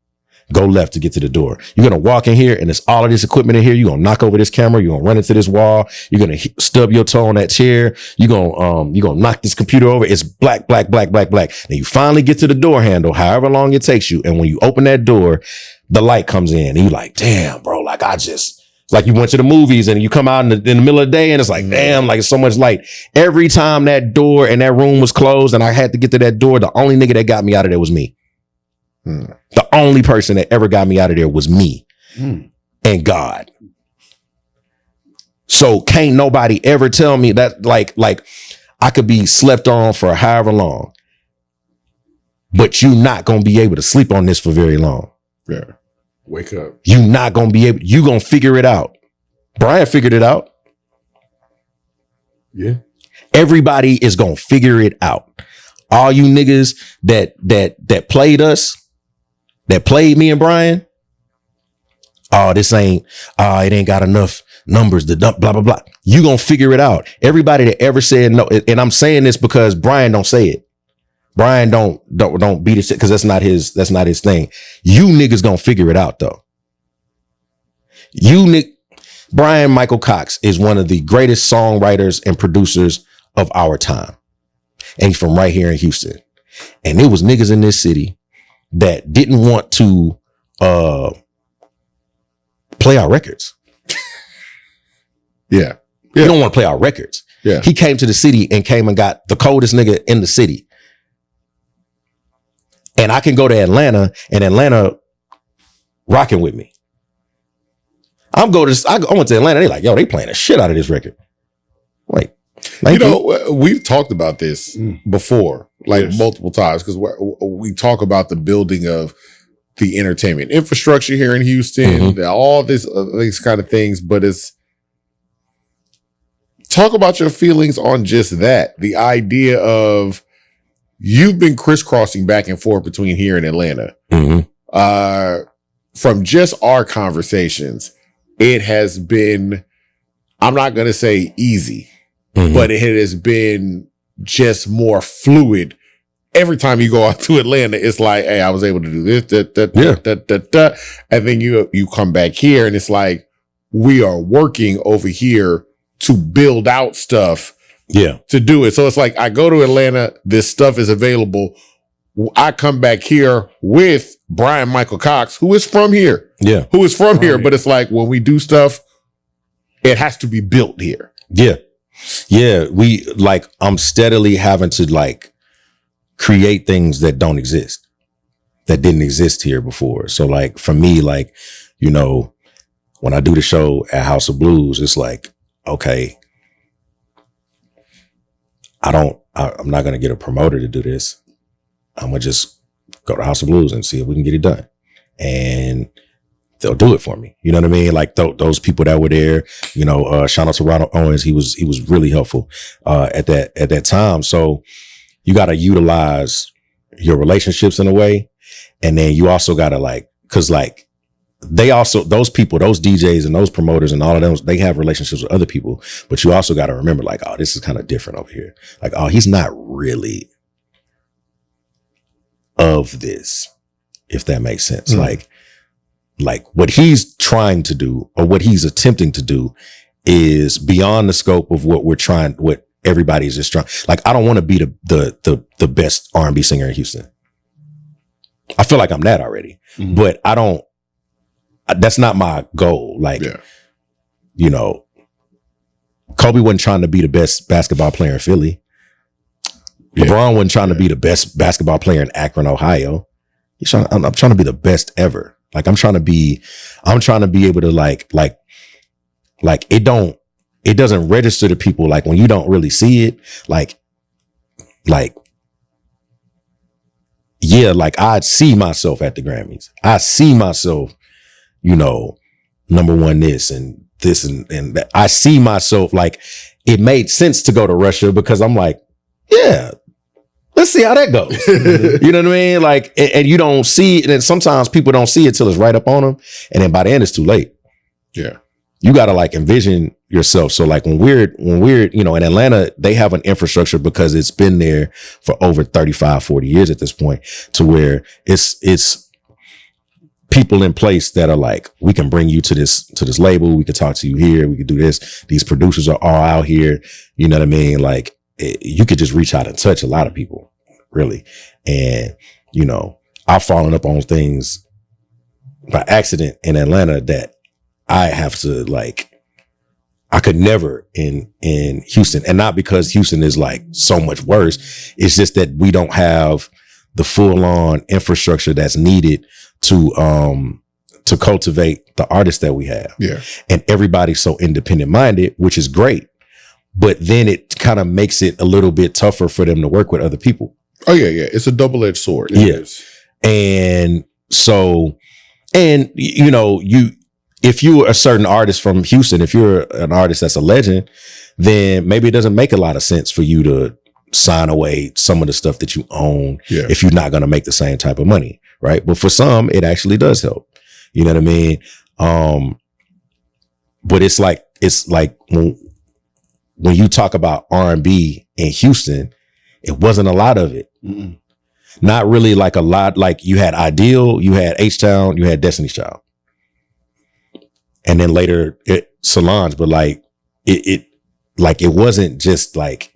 Go left to get to the door. You're going to walk in here and there's all of this equipment in here. You're going to knock over this camera. You're going to run into this wall. You're going to stub your toe on that chair. You're going to knock this computer over. It's black, black, black, black, black. And you finally get to the door handle, however long it takes you. And when you open that door, the light comes in and you're like, damn, bro, like, it's like you went to the movies and you come out in the middle of the day and it's like, damn, like, it's so much light. Every time that door and that room was closed and I had to get to that door, the only nigga that got me out of there was me. The only person that ever got me out of there was me and God. So can't nobody ever tell me that, like I could be slept on for however long. but you're not going to be able to sleep on this for very long. Yeah. Wake up. You're not going to be able, you're going to figure it out. Brian figured it out. Yeah. Everybody is going to figure it out. All you niggas that played us, that played me and Brian. Oh, it ain't got enough numbers to dump, blah, blah, blah. You going to figure it out. Everybody that ever said no, and I'm saying this because Brian don't say it. Brian don't beat it because that's not his thing. You niggas going to figure it out though. Bryan-Michael Cox is one of the greatest songwriters and producers of our time. And he's from right here in Houston. And there was niggas in this city that didn't want to play our records. Yeah. You don't want to play our records. Yeah. He came to the city and came and got the coldest nigga in the city. And I can go to Atlanta and Atlanta rocking with me. I went to Atlanta. They like, yo, they playing the shit out of this record. Like, we've talked about this before, like multiple times, because we talk about the building of the entertainment infrastructure here in Houston, all these kind of things. But talk about your feelings on just that. The idea of you've been crisscrossing back and forth between here and Atlanta. From just our conversations, it has been, I'm not going to say easy, but it has been just more fluid. Every time you go out to Atlanta, it's like, hey, I was able to do this, and then you come back here and it's like, we are working over here to build out stuff to do it. So it's like, I go to Atlanta, this stuff is available. I come back here with Bryan-Michael Cox, who is from here. Yeah. Who is from here. But it's like, when we do stuff, it has to be built here. Yeah. Yeah. I'm steadily having to create things that don't exist, that didn't exist here before. So for me, when I do the show at House of Blues, it's like, okay, I'm not going to get a promoter to do this. I'm going to just go to House of Blues and see if we can get it done. And they'll do it for me. You know what I mean? Like those people that were there, shout out to Ronald Owens. He was really helpful, at that time. So you got to utilize your relationships in a way. And then you also got to cause those people, those DJs and those promoters and all of them, they have relationships with other people, but you also got to remember oh, this is kind of different over here. Oh, he's not really of this, if that makes sense. Like what he's trying to do or what he's attempting to do is beyond the scope of what everybody's just trying. I don't want to be the best R&B singer in Houston. I feel like I'm that already, but that's not my goal. Kobe wasn't trying to be the best basketball player in Philly. LeBron wasn't trying to be the best basketball player in Akron, Ohio. I'm trying to be the best ever. I'm trying to be able to it doesn't register to people when you don't really see it. I see myself at the Grammys. I see myself, number one this and this and that. I see myself it made sense to go to Russia because I'm yeah, let's see how that goes. You know what I mean? And you don't see it. And sometimes people don't see it till it's right up on them. And then by the end, it's too late. Yeah. You got to envision yourself. So when we're, in Atlanta, they have an infrastructure because it's been there for over 35, 40 years at this point, to where it's people in place that are we can bring you to this label. We could talk to you here. We could do this. These producers are all out here. You know what I mean? You could just reach out and touch a lot of people, really. And, I've fallen up on things by accident in Atlanta that I have to I could never in Houston, and not because Houston is so much worse. It's just that we don't have the full on infrastructure that's needed to cultivate the artists that we have. Yeah. And everybody's so independent minded, which is great. But then it kind of makes it a little bit tougher for them to work with other people. Oh yeah. It's a double-edged sword. It is. And so, and you know, if you're a certain artist from Houston, if you're an artist that's a legend, then maybe it doesn't make a lot of sense for you to sign away some of the stuff that you own if you're not going to make the same type of money, right? But for some, it actually does help. You know what I mean? But it's like when you talk about R&B in Houston, it wasn't a lot of it. Mm-mm. Not really like a lot. Like you had Ideal, you had H-Town, you had Destiny's Child. And then later Solange, but like it wasn't just like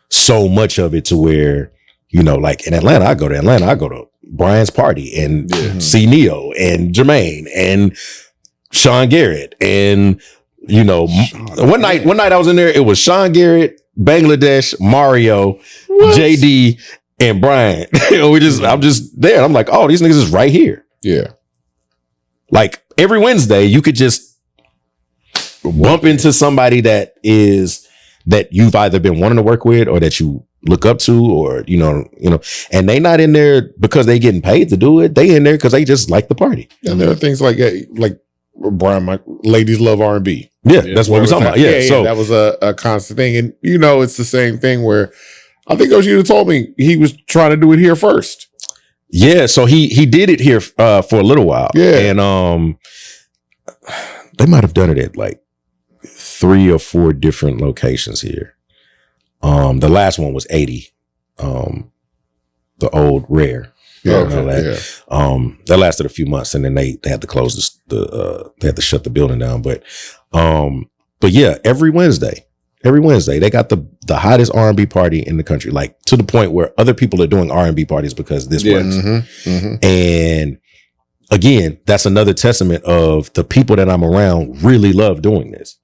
so much of it to where, you know, like in Atlanta, I go to Brian's Party and see Neo and Jermaine and Sean Garrett. And, you know, one night I was in there, it was Sean Garrett, Bangladesh, Mario, JD, and Brian. I'm just there. I'm like, oh, these niggas is right here. Yeah. Like every Wednesday, you could just bump into somebody that you've either been wanting to work with or that you look up to, or, you know, and they not in there because they getting paid to do it. They in there because they just like the party. And there are things like Brian, ladies love R&B. Yeah, that's what we're talking about. Yeah, so that was a constant thing. And, you know, it's the same thing where I think Oshita told me he was trying to do it here first. Yeah, so he did it here for a little while. Yeah. And they might have done it at like 3 or 4 different locations here. The last one was 80. The old Rare. Yeah, that lasted a few months, and then they had to close they had to shut the building down. But yeah, every Wednesday they got the hottest R&B party in the country, like to the point where other people are doing R&B parties because this works. Mm-hmm, mm-hmm. And again, that's another testament of the people that I'm around really love doing this.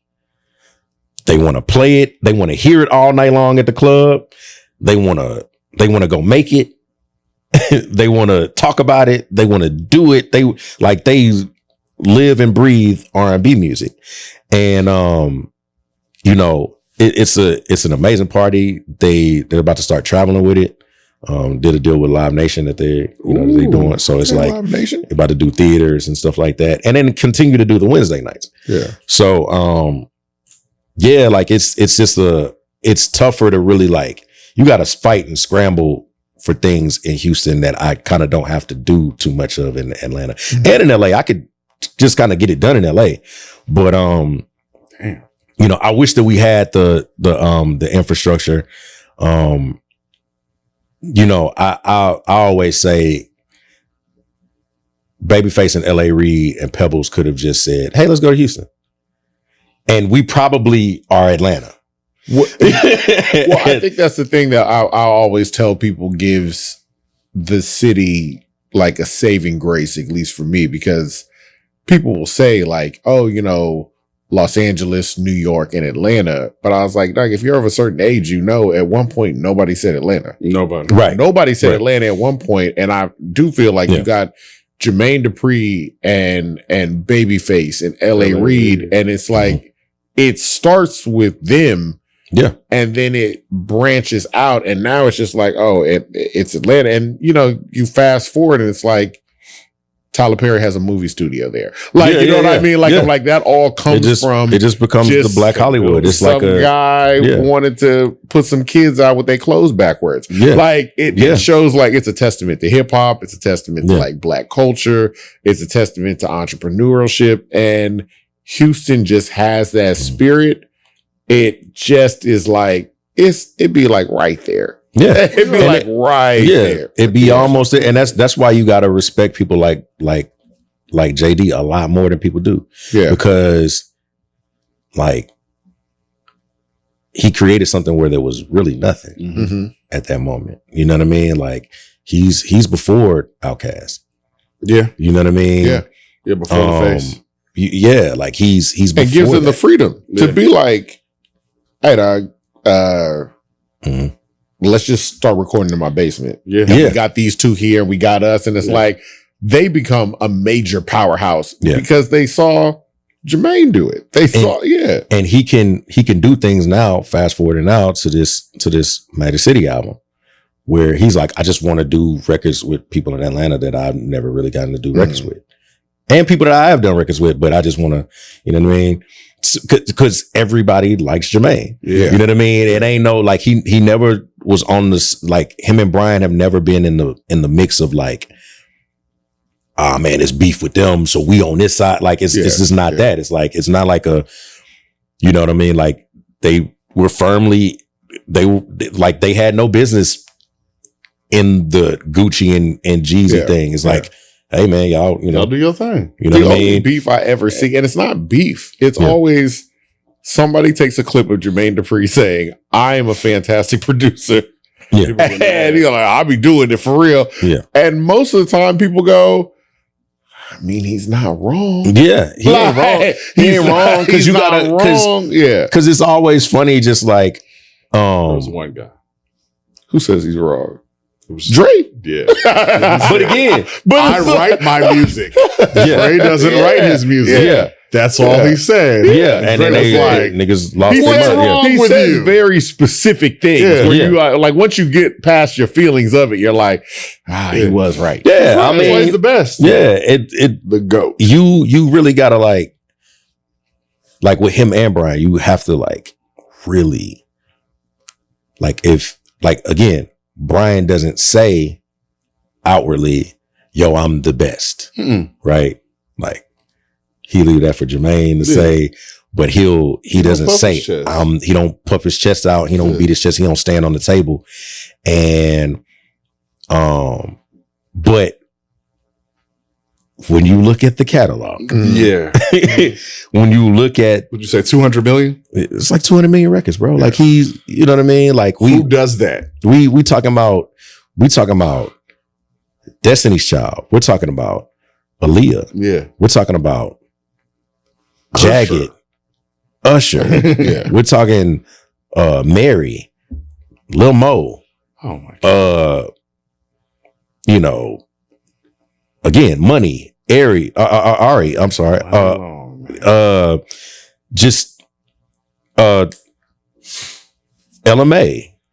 They want to play it. They want to hear it all night long at the club. They want to go make it. They want to talk about it. They want to do it. They live and breathe R&B music. And, you know, it's an amazing party. They're about to start traveling with it. Did a deal with Live Nation that they're doing. So it's like they're about to do theaters and stuff like that. And then continue to do the Wednesday nights. Yeah. So, yeah, like it's just it's tougher to really, like, you got to fight and scramble for things in Houston that I kind of don't have to do too much of in Atlanta. Mm-hmm. And in LA, I could just kind of get it done in LA. But, you know, I wish that we had the infrastructure. You know, I always say Babyface and L.A. Reid and Pebbles could have just said, hey, let's go to Houston. And we probably are Atlanta. Well, I think that's the thing that I always tell people gives the city like a saving grace, at least for me, because people will say like, oh, you know, Los Angeles, New York, and Atlanta. But I was like, if you're of a certain age, you know, at one point, nobody said Atlanta. Nobody. Right. Nobody said Atlanta at one point. And I do feel like you got Jermaine Dupri and Babyface and L.A. Reid. And it's like, it starts with them. Yeah. And then it branches out. And now it's just like, oh, it's Atlanta. And, you know, you fast forward and it's like, Tyler Perry has a movie studio there. Like, you know what I mean? Like, I'm like, that all comes from. It just becomes the Black Hollywood. It's like a guy wanted to put some kids out with their clothes backwards. Yeah. Like, it shows like it's a testament to hip hop. It's a testament to like Black culture. It's a testament to entrepreneurship. And Houston just has that spirit. It just is like, it'd be like right there. Yeah, it'd be like right there. It'd be almost there, and that's why you got to respect people like JD a lot more than people do. Yeah, because like he created something where there was really nothing at that moment. You know what I mean? Like he's before Outkast. Yeah, you know what I mean? Yeah, before the face. Yeah, like he's before and gives them the freedom to be like, hey, dog. Let's just start recording in my basement. Yeah. We got these two here and we got us. And it's like, they become a major powerhouse because they saw Jermaine do it. They saw, And he can do things now, fast forwarding now to this Magic City album, where he's like, I just want to do records with people in Atlanta that I've never really gotten to do records with, and people that I have done records with, but I just want to, you know what I mean? Because everybody likes Jermaine. Yeah. You know what I mean? It ain't no like he never was on this, like him and Brian have never been in the mix of like, ah man, it's beef with them, so we on this side. Like it's just not that. It's like, it's not like a, you know what I mean? Like they were firmly, they had no business in the Gucci and Jeezy thing. It's like, hey man, y'all do your thing. You know the what I only mean? beef I ever see, and it's not beef. It's always somebody takes a clip of Jermaine Dupri saying, "I am a fantastic producer." Yeah, and you're like, "I'll be doing it for real." Yeah, and most of the time, people go, I mean, he's not wrong. Yeah, he ain't wrong. He ain't wrong because you gotta wrong. Yeah, because it's always funny. Just like, there was one guy who says he's wrong. It was Dre. Yeah, but again, I write my music. Dre doesn't write his music. Yeah, that's all he said. Yeah, and then they like niggas lost their mind. He says very specific things. Where you like once you get past your feelings of it, you're like, he was right. Yeah, I mean, he's the best. Yeah, it the GOAT. You really gotta like with him and Brian, you have to like really if again, Brian doesn't say outwardly, yo, I'm the best. Right? Like he leave that for Jermaine to say, but he doesn't say he don't puff his chest out, he don't beat his chest, he don't stand on the table. And but when you look at the catalog, when you look at, would you say 200 million? It's like 200 million records, bro. Like he's, you know what I mean? Like who does that? We talking about Destiny's Child. We're talking about Aaliyah. Yeah. We're talking about Jagged, Usher. We're talking Mary, Lil Mo. Oh my God. You know, again, Money. Ari, I'm sorry. Just LMA.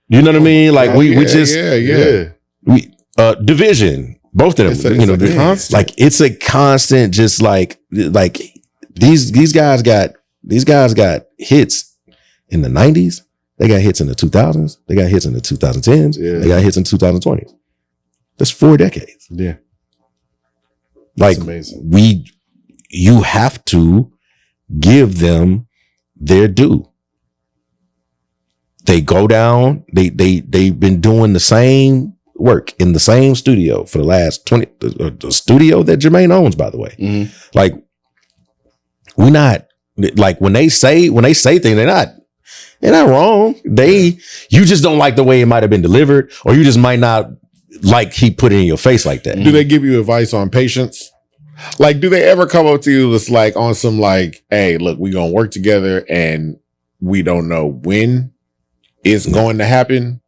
You know what I mean? Like we just we Division, both of them. It's a constant. Just like these guys got hits in the 90s. They got hits in the 2000s. They got hits in the 2010s. They got hits in the 2020s. That's 4 decades. Yeah. Like you have to give them their due. They go down. They've been doing the same work in the same studio for the last 20. The studio that Jermaine owns, by the way. Like we not like when they say things, they're not wrong. You just don't like the way it might have been delivered, or you just might not like he put it in your face like that. Do they give you advice on patience? Like, do they ever come up to you that's like on some like, hey, look, we gonna work together and we don't know when it's going to happen,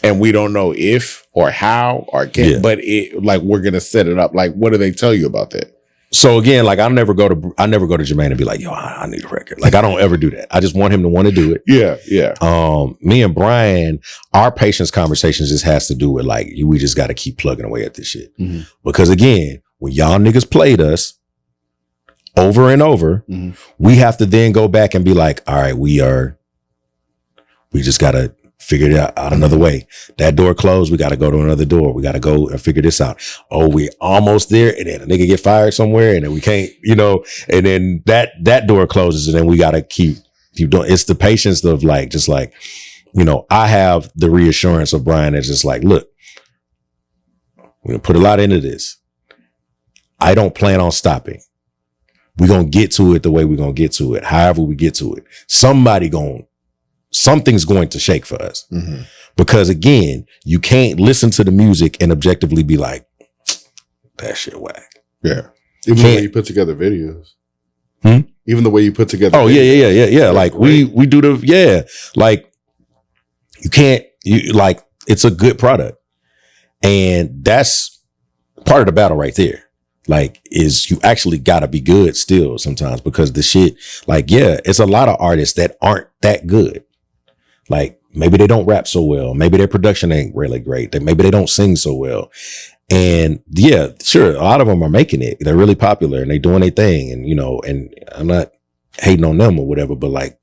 and we don't know if or how or can, but we're gonna set it up. Like, what do they tell you about that? So again, like I never go to Jermaine and be like, yo, I need a record. Like I don't ever do that. I just want him to want to do it. Yeah. Me and Brian, our patience conversations just has to do with like, we just got to keep plugging away at this shit. Because again, when y'all niggas played us over and over, we have to then go back and be like, all right, we just got to figure it out another way. That door closed. We got to go to another door. We got to go and figure this out. Oh, we almost there. And then a nigga get fired somewhere and then we can't, and then that door closes and then we got to keep doing. It's the patience of like, just like, I have the reassurance of Brian that's just like, look, we're going to put a lot into this. I don't plan on stopping. We're going to get to it the way we're going to get to it. However we get to it. Something's going to shake for us. Because again, you can't listen to the music and objectively be like, that shit whack. Yeah. Even the way you put together videos. Even the way you put together videos. Yeah. Like we do like you can't, it's a good product. And that's part of the battle right there. Like, is you actually gotta be good still sometimes, because the shit, like, it's a lot of artists that aren't that good. Like, maybe they don't rap so well. Maybe their production ain't really great. Maybe they don't sing so well. And yeah, sure, a lot of them are making it. They're really popular and they doing their thing. And, you know, and I'm not hating on them or whatever, but like,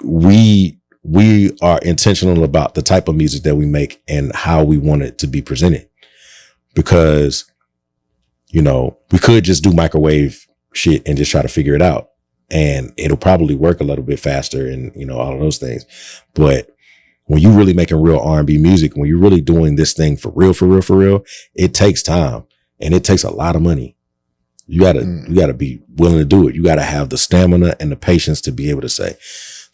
we are intentional about the type of music that we make and how we want it to be presented. Because, you know, we could just do microwave shit and just try to figure it out. And it'll probably work a little bit faster and, you know, all of those things. But when you really making real R&B music, when you're really doing this thing for real, it takes time and it takes a lot of money. You gotta be willing to do it. You gotta have the stamina and the patience to be able to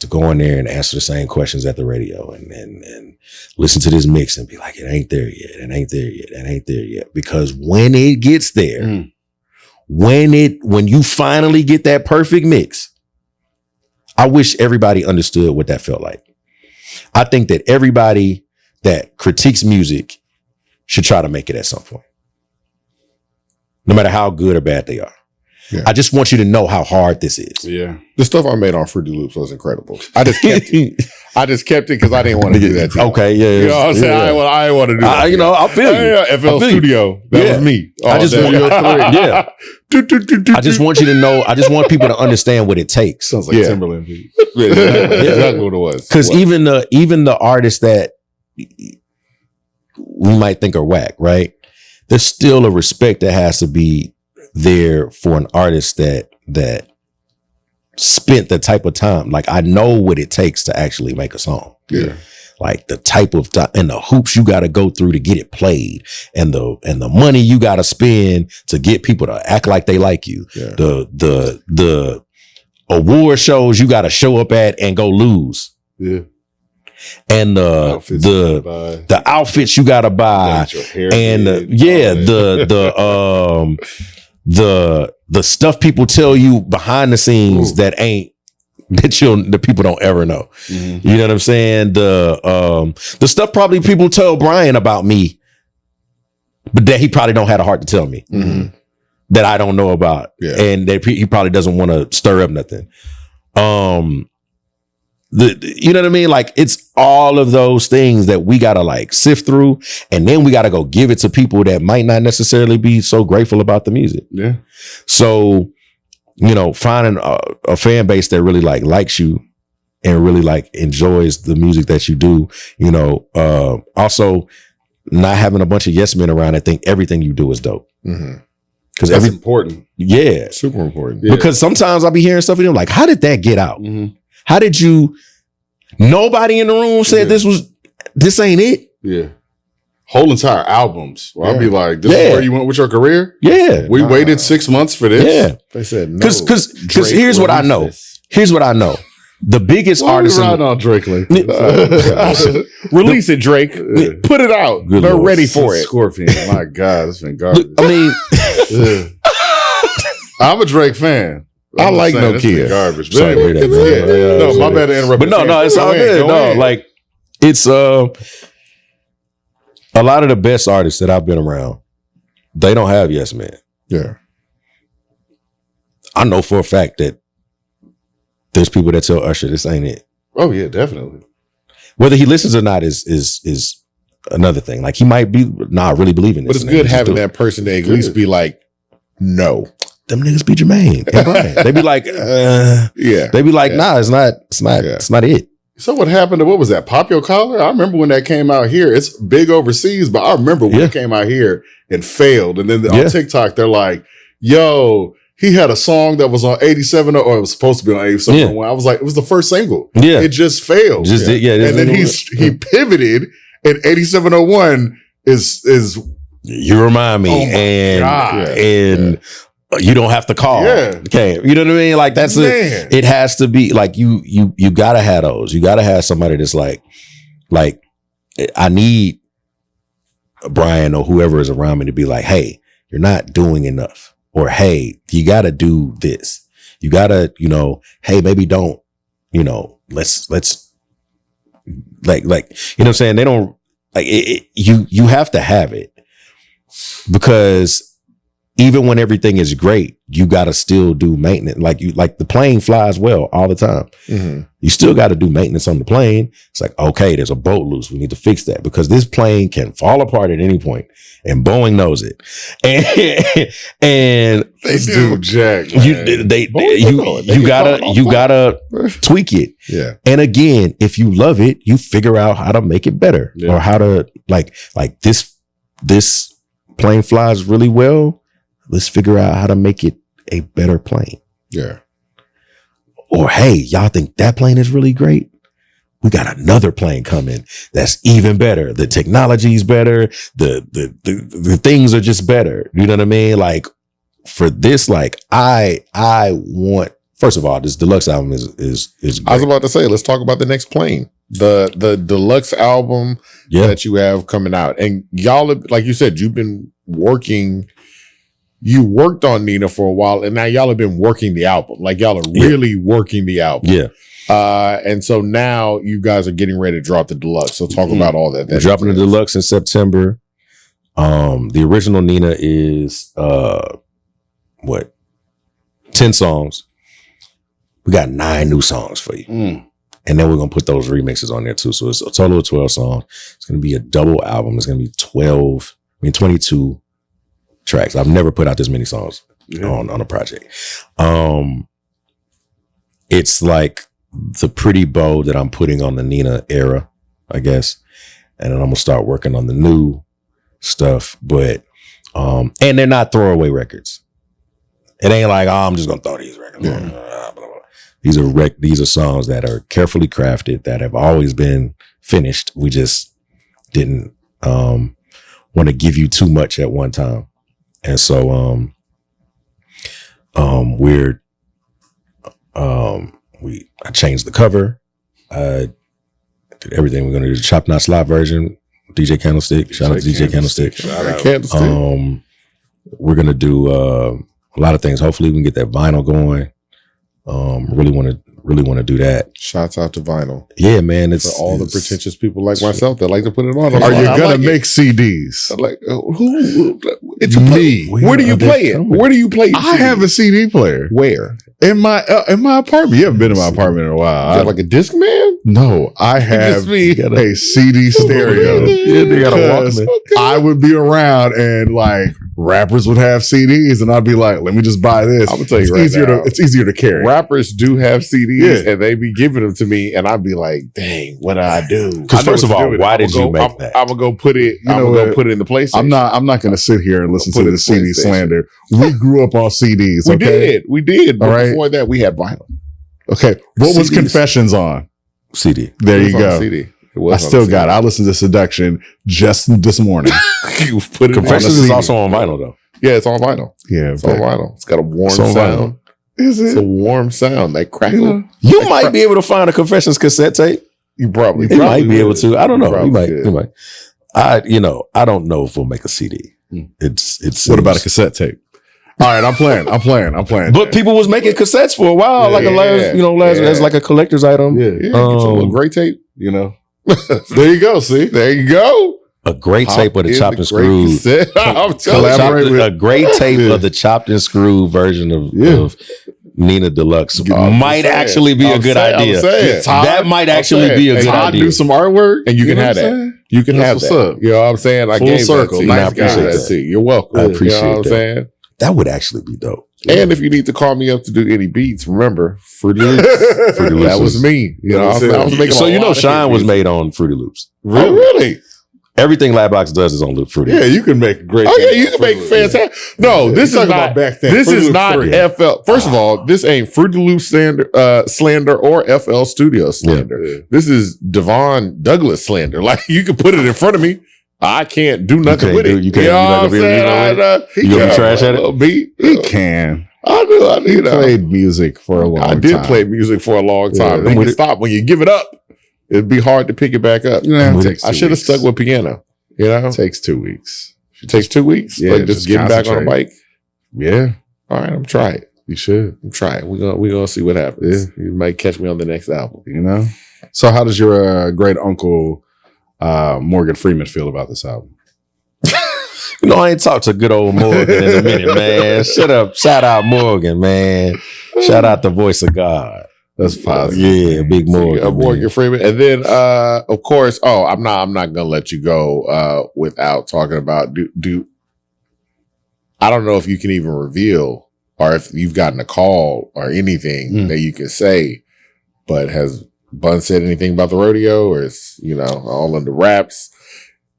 go in there and answer the same questions at the radio and listen to this mix and be like, it ain't there yet. It ain't there yet. It ain't there yet. Because when it gets there, when you finally get that perfect mix, I wish everybody understood what that felt like. I think that everybody that critiques music should try to make it at some point, no matter how good or bad they are. Yeah. I just want you to know how hard this is. Yeah. The stuff I made on Fruity Loops was incredible. I just kept it because I didn't want to do that to you. Okay, yeah. You know what I'm saying? Yeah. I didn't want to do that. You know, I feel you. FL Studio. That was me. I just want I just want you to know, I just want people to understand what it takes. Sounds like Timberland. Exactly what it was. Because even the artists that we might think are whack, right? There's still a respect that has to be there for an artist that spent the type of time. Like, I know what it takes to actually make a song. Yeah. Like the type of time and the hoops you got to go through to get it played, and the money you got to spend to get people to act like they like you. Yeah. The award shows you got to show up at and go lose. Yeah. And the outfits you got to buy, and the stuff people tell you behind the scenes that people don't ever know. Mm-hmm. You know what I'm saying? The stuff probably people tell Bryan about me, but that he probably don't have the heart to tell me, that I don't know about, and that he probably doesn't want to stir up nothing. You know what I mean? Like, it's all of those things that we got to like sift through, and then we got to go give it to people that might not necessarily be so grateful about the music. Yeah. So, you know, finding a fan base that really likes you and really like enjoys the music that you do, you know, also not having a bunch of yes men around that think everything you do is dope. Because that's important. Yeah. Super important. Yeah. Because sometimes I'll be hearing stuff and I'm like, how did that get out? How did nobody in the room said this ain't it? Yeah. Whole entire albums. Where I'll be like, this is where you went with your career? Yeah. We waited 6 months for this. Yeah. They said no. Because here's what I know. Here's what I know. The biggest artist on Drake like release it, Drake. Put it out. Good They're Lord. ready for it. Scorpion. My God, it's been garbage. I mean, I'm a Drake fan. I like No Kid. Garbage. Sorry to hear that. No, my bad to interrupt. But no, it's all good. No, like, it's a lot of the best artists that I've been around, they don't have yes men. Yeah. I know for a fact that there's people that tell Usher this ain't it. Oh yeah, definitely. Whether he listens or not is another thing. Like, he might be really believing this. But it's good having that person to at least be like, no. Them niggas be Jermaine and Bryan. They be like, They be like, nah, it's not it. So what happened to, what was that, Pop Your Collar? I remember when that came out here. It's big overseas, but I remember when it came out here, it failed. And then on TikTok, they're like, yo, he had a song that was on 87, or it was supposed to be on 87. I was like, it was the first single. Yeah. It just failed. And then he pivoted, and 8701 is you remind me, and you don't have to call. Yeah. Okay. You know what I mean? Like, that's it has to be like, you gotta have those. You gotta have somebody that's like, I need Bryan or whoever is around me to be like, hey, you're not doing enough. Or, hey, you gotta do this. You gotta, you know, hey, maybe don't, you know, let's like, you know what I'm saying? They don't like it, you have to have it, because even when everything is great, you got to still do maintenance. Like the plane flies well all the time. Mm-hmm. You still got to do maintenance on the plane. It's like, okay, there's a bolt loose. We need to fix that because this plane can fall apart at any point, and Boeing knows it. And they do, Jack. You gotta tweak it. Yeah. And again, if you love it, you figure out how to make it better, or how to like this plane flies really well. Let's figure out how to make it a better plane. Yeah. Or, hey, y'all think that plane is really great? We got another plane coming that's even better. The technology's better. The things are just better. You know what I mean? Like for this, like I want, first of all, this deluxe album is great. I was about to say, let's talk about the next plane. The deluxe album that you have coming out. And y'all, like you said, you've been working. You worked on Nina for a while, and now y'all have been working the album. Like y'all are really working the album. Yeah. And so now you guys are getting ready to drop the deluxe. So talk about all that. We're dropping the deluxe in September. The original Nina is 10 songs. We got 9 new songs for you. And then we're gonna put those remixes on there too. So it's a total of 12 songs. It's gonna be a double album. It's gonna be 22 tracks. I've never put out this many songs on a project. It's like the pretty bow that I'm putting on the Nina era, I guess. And then I'm gonna start working on the new stuff. But and they're not throwaway records. It ain't like, I'm just gonna throw these records on. Blah, blah, blah. These are songs that are carefully crafted, that have always been finished. We just didn't want to give you too much at one time. And so I changed the cover. I did everything. We're gonna do the Chop Not Slap version. DJ Candlestick. Shout out to DJ Candlestick. Shout out Candlestick. We're gonna do a lot of things. Hopefully we can get that vinyl going. Really want to do that. Shouts out to vinyl. Yeah, man. It's for all the pretentious people like myself that like to put it on. Are you gonna make CDs? I'm like, who? It's me. Where do you play it? Where do you play? I have a CD player. Where? In my apartment. You haven't been in my apartment in a while. Is that like a disc man? No, I have a CD stereo. They got a Walkman. I would be around and like rappers would have CDs, and I'd be like, "Let me just buy this." I'm gonna tell you it's easier to carry. Rappers do have CDs, and they be giving them to me, and I'd be like, "Dang, what do I do?" Because first of all, why did you make that? I'm gonna go put it. I'm gonna go put it in the PlayStation. I'm not gonna sit here and listen to the CD slander. We grew up on CDs. We did. But all right. Before that, we had vinyl. Okay, what was Confessions on? CD. There you go. CD. I still got it. I listened to Seduction just this morning. You put it Confessions is also on vinyl though. Yeah, it's on vinyl. Yeah, it's on vinyl. It's got a warm sound. Is it? It's a warm sound. That crackle. You might be able to find a Confessions cassette tape. You probably might be able to. I don't know. You might. I don't know if we'll make a CD. It's. What about a cassette tape? All right, I'm playing. But people was making cassettes for a while, as like a collector's item. Yeah, get a little great tape. There you go. See, there you go. A great tape of the chopped and screwed. A great tape of the chopped and screwed version of Nina Deluxe might actually be a good idea. That might actually be a good idea. Do some artwork, and you can have that. You can have that. You know what I'm saying? I gave circle. Nice guy. You're welcome. I appreciate that. You know what I'm saying? That would actually be dope. And if you need to call me up to do any beats, remember Fruity Loops. That was me. I was making. So Shine was made on Fruity Loops. Really? Oh, really? Everything Labbox does is on Fruity Loops. Yeah, you can make great. Oh yeah, you can make fantastic. No, this is not back then. This is not FL. First of all, this ain't Fruity Loops slander or FL Studio slander. Yeah. This is Devon Douglas slander. Like you can put it in front of me. I can't do nothing with it. You can't. You gonna be trash at it? He can. I do. He played music for a long time. I did play music for a long time. Then you stop. When you give it up, it'd be hard to pick it back up. I should have stuck with piano. It takes 2 weeks. It takes 2 weeks? Yeah, like just getting back on a bike? Yeah. All right, I'm trying it. You should. I'm trying. We're gonna see what happens. Yeah. You might catch me on the next album. So how does your great uncle Morgan Freeman feel about this album? You know, I ain't talked to good old Morgan in a minute, man. Shut up. Shout out Morgan, man. Shout out the voice of God. That's positive. Yeah, big Morgan. Morgan Freeman. And then of course, I'm not gonna let you go without talking about do I don't know if you can even reveal or if you've gotten a call or anything that you can say, but has Bun said anything about the rodeo, or is, you know, all under wraps?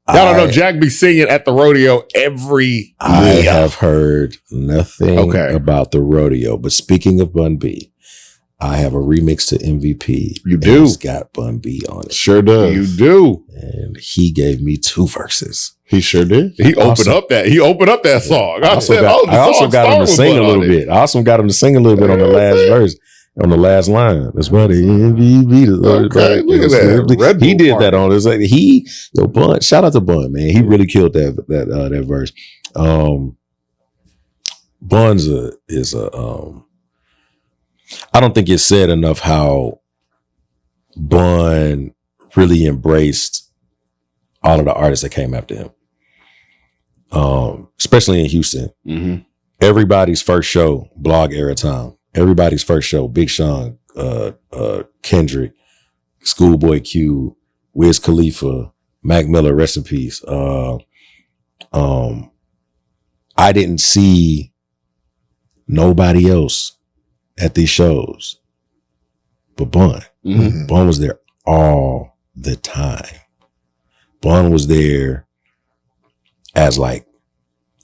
Y'all don't know, Jack be singing at the rodeo every year. I have heard nothing about the rodeo, but speaking of Bun B, I have a remix to MVP. You do? It's got Bun B on it. Sure does. You do. And he gave me 2 verses. He sure did. He opened up that song. I also got him to sing a little bit. I also got him to sing a little bit on the last verse, on the last line. That's why the MVP. Okay, look at that. He did that on this. Bun. Shout out to Bun, man. He really killed that verse. Bun's I don't think it's said enough how Bun really embraced all of the artists that came after him. Especially in Houston. Mm-hmm. Everybody's first show, Blog Era Time. Everybody's first show, Big Sean, Kendrick, Schoolboy Q, Wiz Khalifa, Mac Miller, rest in peace. I didn't see nobody else at these shows but Bun. Mm-hmm. Bun was there all the time. Bun was there as like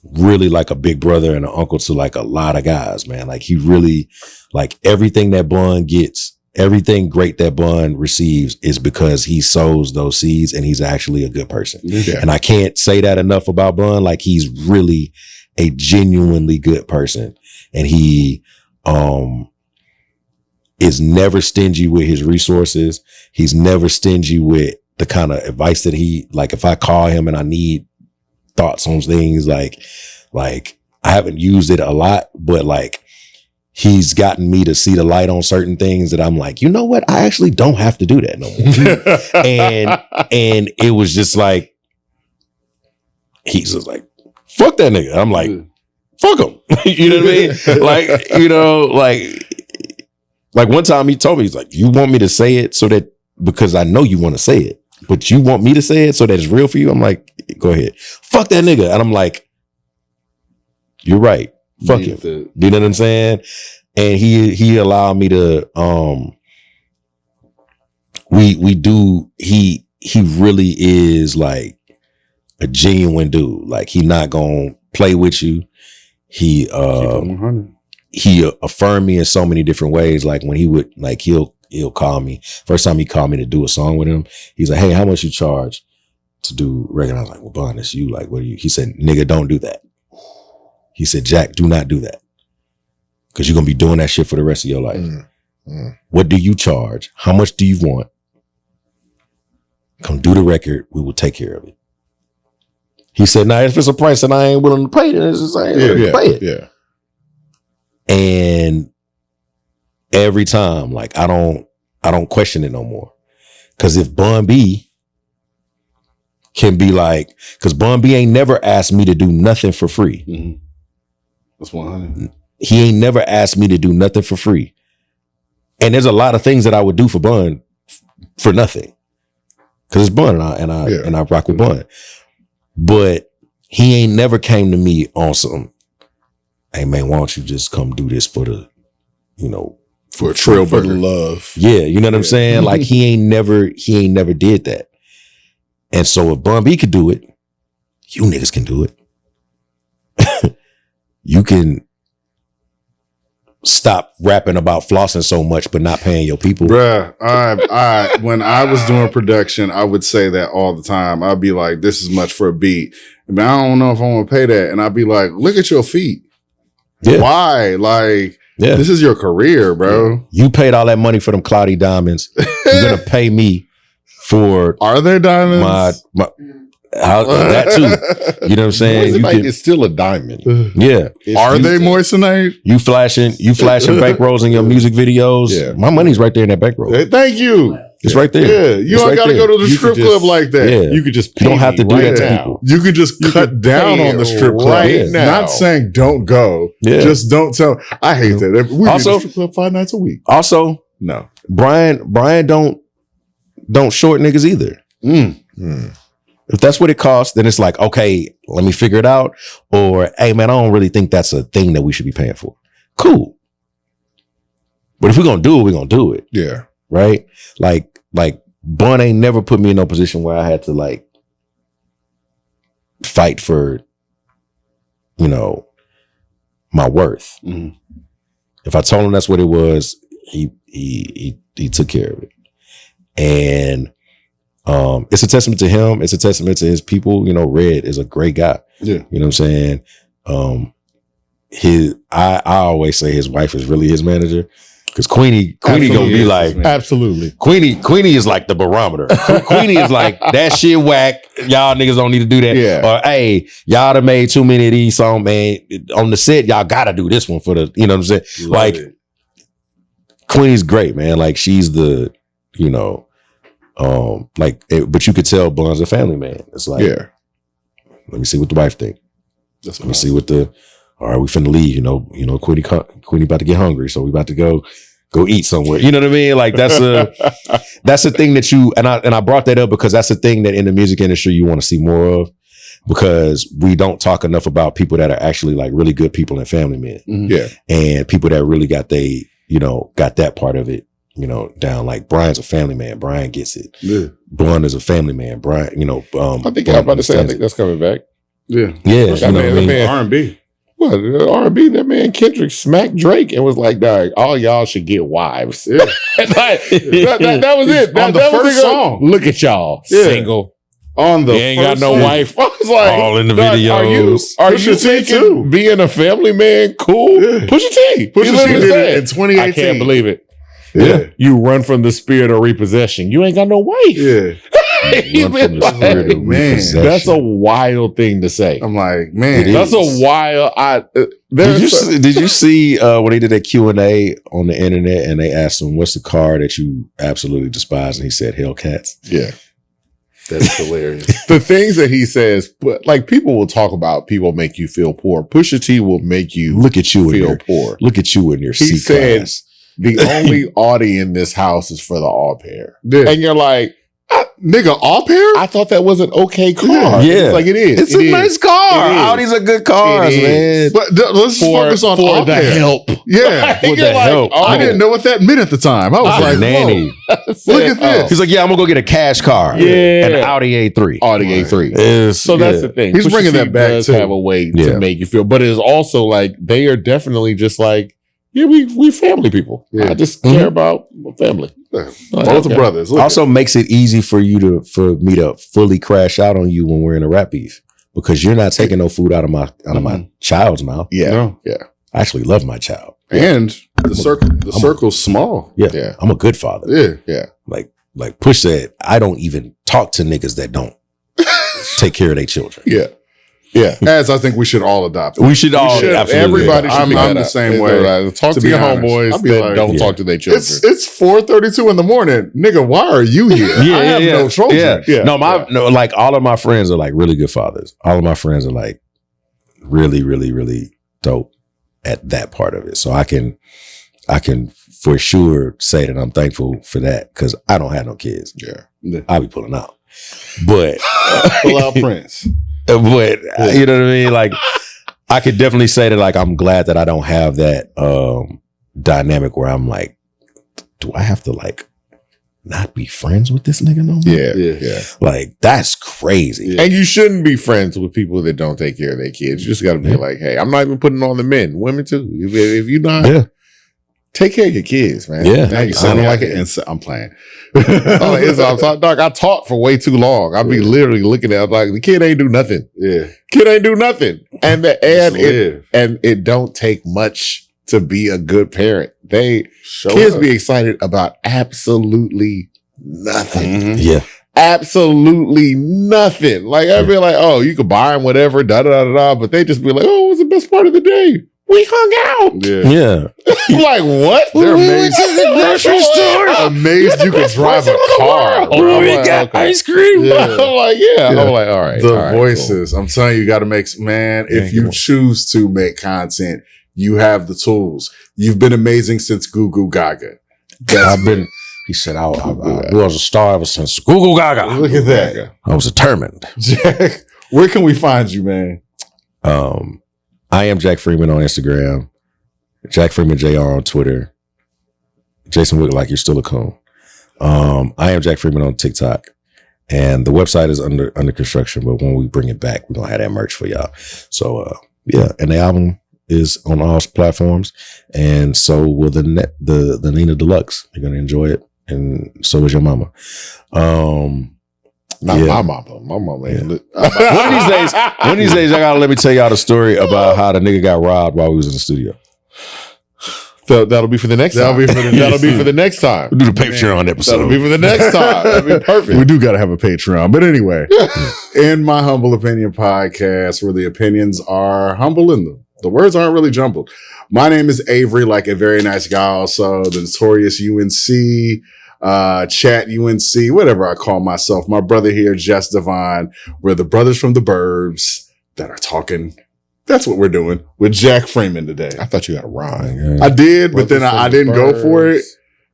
really like a big brother and an uncle to like a lot of guys, man. Like he really, like everything that Bun gets, everything great that Bun receives is because he sows those seeds and he's actually a good person. Yeah. And I can't say that enough about Bun. Like he's really a genuinely good person. And he is never stingy with his resources. He's never stingy with the kind of advice that like if I call him and I need thoughts on things, like I haven't used it a lot, but like he's gotten me to see the light on certain things that I'm like, you know what? I actually don't have to do that no more. and it was just like, he's just like, fuck that nigga. I'm like, fuck him. You know what I mean? Like, you know, like one time he told me, he's like, you want me to say it so that, because I know you want to say it, but you want me to say it so that it's real for you? I'm like, go ahead. Fuck that nigga. And I'm like, you're right. Fuck him. You know what I'm saying? And he allowed me to, he really is like a genuine dude. Like he not gonna play with you. He affirmed me in so many different ways. Like when he would, like he'll call me. First time he called me to do a song with him, he's like, hey, how much you charge to do record? I was like, well, Bun, it's you. Like, what are you? He said, nigga, don't do that. He said, Jack, do not do that. Cause you're gonna be doing that shit for the rest of your life. What do you charge? How much do you want? Come do the record. We will take care of it. He said, nah, if it's a price that I ain't willing to pay, then it's just I ain't willing to pay it. Yeah. And every time, like I don't question it no more. Cause if Bun B can be like, cause Bun B ain't never asked me to do nothing for free. Mm-hmm. That's 100. He ain't never asked me to do nothing for free. And there's a lot of things that I would do for Bun for nothing. Cause it's Bun and I rock with Bun. But he ain't never came to me on some, hey man, why don't you just come do this for the, you know, for a trail for the love. Yeah, you know what I'm saying? Like he ain't never did that. And so if Bun B could do it, you niggas can do it. You can stop rapping about flossing so much but not paying your people. Bruh, I when I was doing production, I would say that all the time. I'd be like, this is much for a beat. But I don't know if I want to pay that. And I'd be like, look at your feet. Yeah. Why? Like, this is your career, bro. You paid all that money for them cloudy diamonds. You're going to pay me for... Are there diamonds? That too. You know what I'm saying? It's still a diamond. Yeah. Are they moissanite? You flashing bank rolls in your music videos. Yeah. My money's right there in that bank roll. Thank you. It's right there. Yeah, you don't got to go to the strip club like that. Yeah. You could just You don't have to do that to people. You could just cut down on the strip club right now. Not saying don't go. Yeah. Just don't tell. I hate that. We Also- also strip club 5 nights a week. Also, No. Brian don't short niggas either. If that's what it costs, then it's like, okay, let me figure it out. Or, hey man, I don't really think that's a thing that we should be paying for. Cool. But if we're gonna do it, we're gonna do it. Yeah. Right? Like Bun ain't never put me in no position where I had to like fight for, my worth. Mhm. If I told him that's what it was, he took care of it. And it's a testament to him. It's a testament to his people. Red is a great guy. Yeah. You know what I'm saying? I always say his wife is really his manager. Because Queenie gonna be like, absolutely. Queenie is like the barometer. Queenie is like, that shit whack. Y'all niggas don't need to do that. Yeah. Or, hey, y'all done made too many of these songs, man. On the set, y'all gotta do this one for the, you know what I'm saying? Love it. Queenie's great, man. Like, she's the, but you could tell Bun's a family man. It's like, let me see what the wife think. Let me see what all right, we finna leave, Queenie about to get hungry, so we about to go eat somewhere. You know what I mean? Like, that's a thing that and I brought that up because that's a thing that in the music industry you want to see more of, because we don't talk enough about people that are actually like really good people and family men. Mhm. Yeah. And people that really got got that part of it, down. Like, Brian's a family man. Brian gets it. Yeah. Bun is a family man. Brian, I think I'm about to say, I think that's coming back. Yeah. Yeah. That man, R&B. well, R&B, that man Kendrick smacked Drake and was like, dog, all y'all should get wives. Yeah. Like, that was it. On the that was first it. song. Look at y'all, Yeah. single. On the You ain't got first no song. wife. I was like, All in the dog, videos. Are you Pusha T thinking too. being a family man cool? Yeah. Pusha T. Pusha He T literally did said, it in 2018. I can't believe it. Yeah. You run from the spirit of repossession. You ain't got no wife. Yeah. He Run been from the spirit like, of man, repossession. that's a wild thing to say. I'm like, man. It That's is. a wild. Did you see when they did that Q&A on the internet and they asked him, what's the car that you absolutely despise? And he said, Hellcats. Yeah. That's hilarious. The things that he says, but like, people will talk about people make you feel poor. Pusha T will make you Look at you in feel your poor. Look at you in your He C said- class. The only Audi in this house is for the au pair. Yeah. And you're like, Nigga, all pair? I thought that was an okay car. Yeah. It's like, it is. It's It a is. nice car. It is. Audis are good cars, It man. is. But let's focus on all the pair. help. Yeah. For You're the help. oh, I didn't know what that meant at the time. I was Like, like, nanny. Look at this. He's like, yeah, I'm gonna go get a cash car. Yeah. An Audi A3. Audi A3. Is- So that's yeah. the thing. He's Pusha bringing T that back, does too. have a way Yeah. to make you feel, but it's also like they are definitely just like, yeah, we family people. Yeah. I just Mm-hmm. care about family. both Okay. brothers. Look Also makes it easy for me to fully crash out on you when we're in a rap beef, because you're not taking no food out of my child's mouth. Yeah, No. yeah, I actually love my child. and the circle's small. Yeah. yeah, I'm a good father. Yeah. yeah. Like Push said, I don't even talk to niggas that don't take care of their children. Yeah. Yeah. As I think we should all adopt. We should all should. absolutely. Everybody should I'm be the that same up. way, Talk to to be your honest. homeboys I'll be that like, don't yeah. talk to their children. It's 4:32 in the morning, nigga. Why are you here? I have no children. Yeah. Yeah. No, like all of my friends are like really good fathers. All of my friends are like really, really, really dope at that part of it. So I can for sure say that I'm thankful for that, because I don't have no kids. Yeah. I'll be pulling out. But Pull out Prince. but you know what I mean? Like, I could definitely say that, like, I'm glad that I don't have that dynamic where I'm like, do I have to like not be friends with this nigga no more? yeah, Yeah. yeah. Like, that's crazy. Yeah. And you shouldn't be friends with people that don't take care of their kids. You just got to be Yeah. like, hey, I'm not even putting on the men, women too. If you're not, Yeah. take care of your kids, man. Yeah. Now you sounding like an insane. I'm playing. Dog, I taught for way too long. I'd be literally looking at it like, the kid ain't do nothing. Yeah. Kid ain't do nothing. And Just live. it don't take much to be a good parent. Show Kids up. be excited about absolutely nothing. Mhm. Yeah. Absolutely nothing. Like, I'd be like, oh, you could buy them whatever, da da da da. But they just be like, oh, what's the best part of the day? We hung out. Yeah. I'm like, what? They're We amazed. went to the grocery store. Amazed you could drive a car. We got ice cream. Yeah. I'm like, yeah. I'm like, all right. The all right, voices. I'm telling you, you got to make, man, if you choose to make content, you have the tools. You've been amazing since Goo Goo Gaga. He said, I was a star ever since Goo Goo Gaga. Look at that. I was determined. Jack, where can we find you, man? I am Jack Freeman on Instagram. Jack Freeman JR on Twitter. Jason Wick, like you're still a coon. I am Jack Freeman on TikTok. And the website is under construction, but when we bring it back, we're gonna have that merch for y'all. So yeah, and the album is on all platforms, and so will the Nina Deluxe. You're gonna enjoy it, and so is your mama. Not my mama. My mama ain't lit. One of these days, I gotta let me tell y'all the story about how the nigga got robbed while we was in the studio. So that'll be for the next time. That'll be for the next time. We'll do the Patreon episode. That'll be for the next time. That'd be perfect. We do got to have a Patreon. But anyway, in my humble opinion podcast, where the opinions are humble and the words aren't really jumbled. My name is Avery, like a very nice guy, also the notorious UNC, chat UNC, whatever I call myself. My brother here, Jess Devon. We're the brothers from the burbs that are talking. That's what we're doing with Jack Freeman today. I thought you had a rhyme. I did, but then I didn't go for it.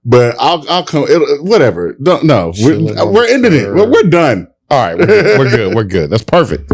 But I'll come. Whatever. No, we're ending it. We're done. All right, we're good. We're good. That's perfect.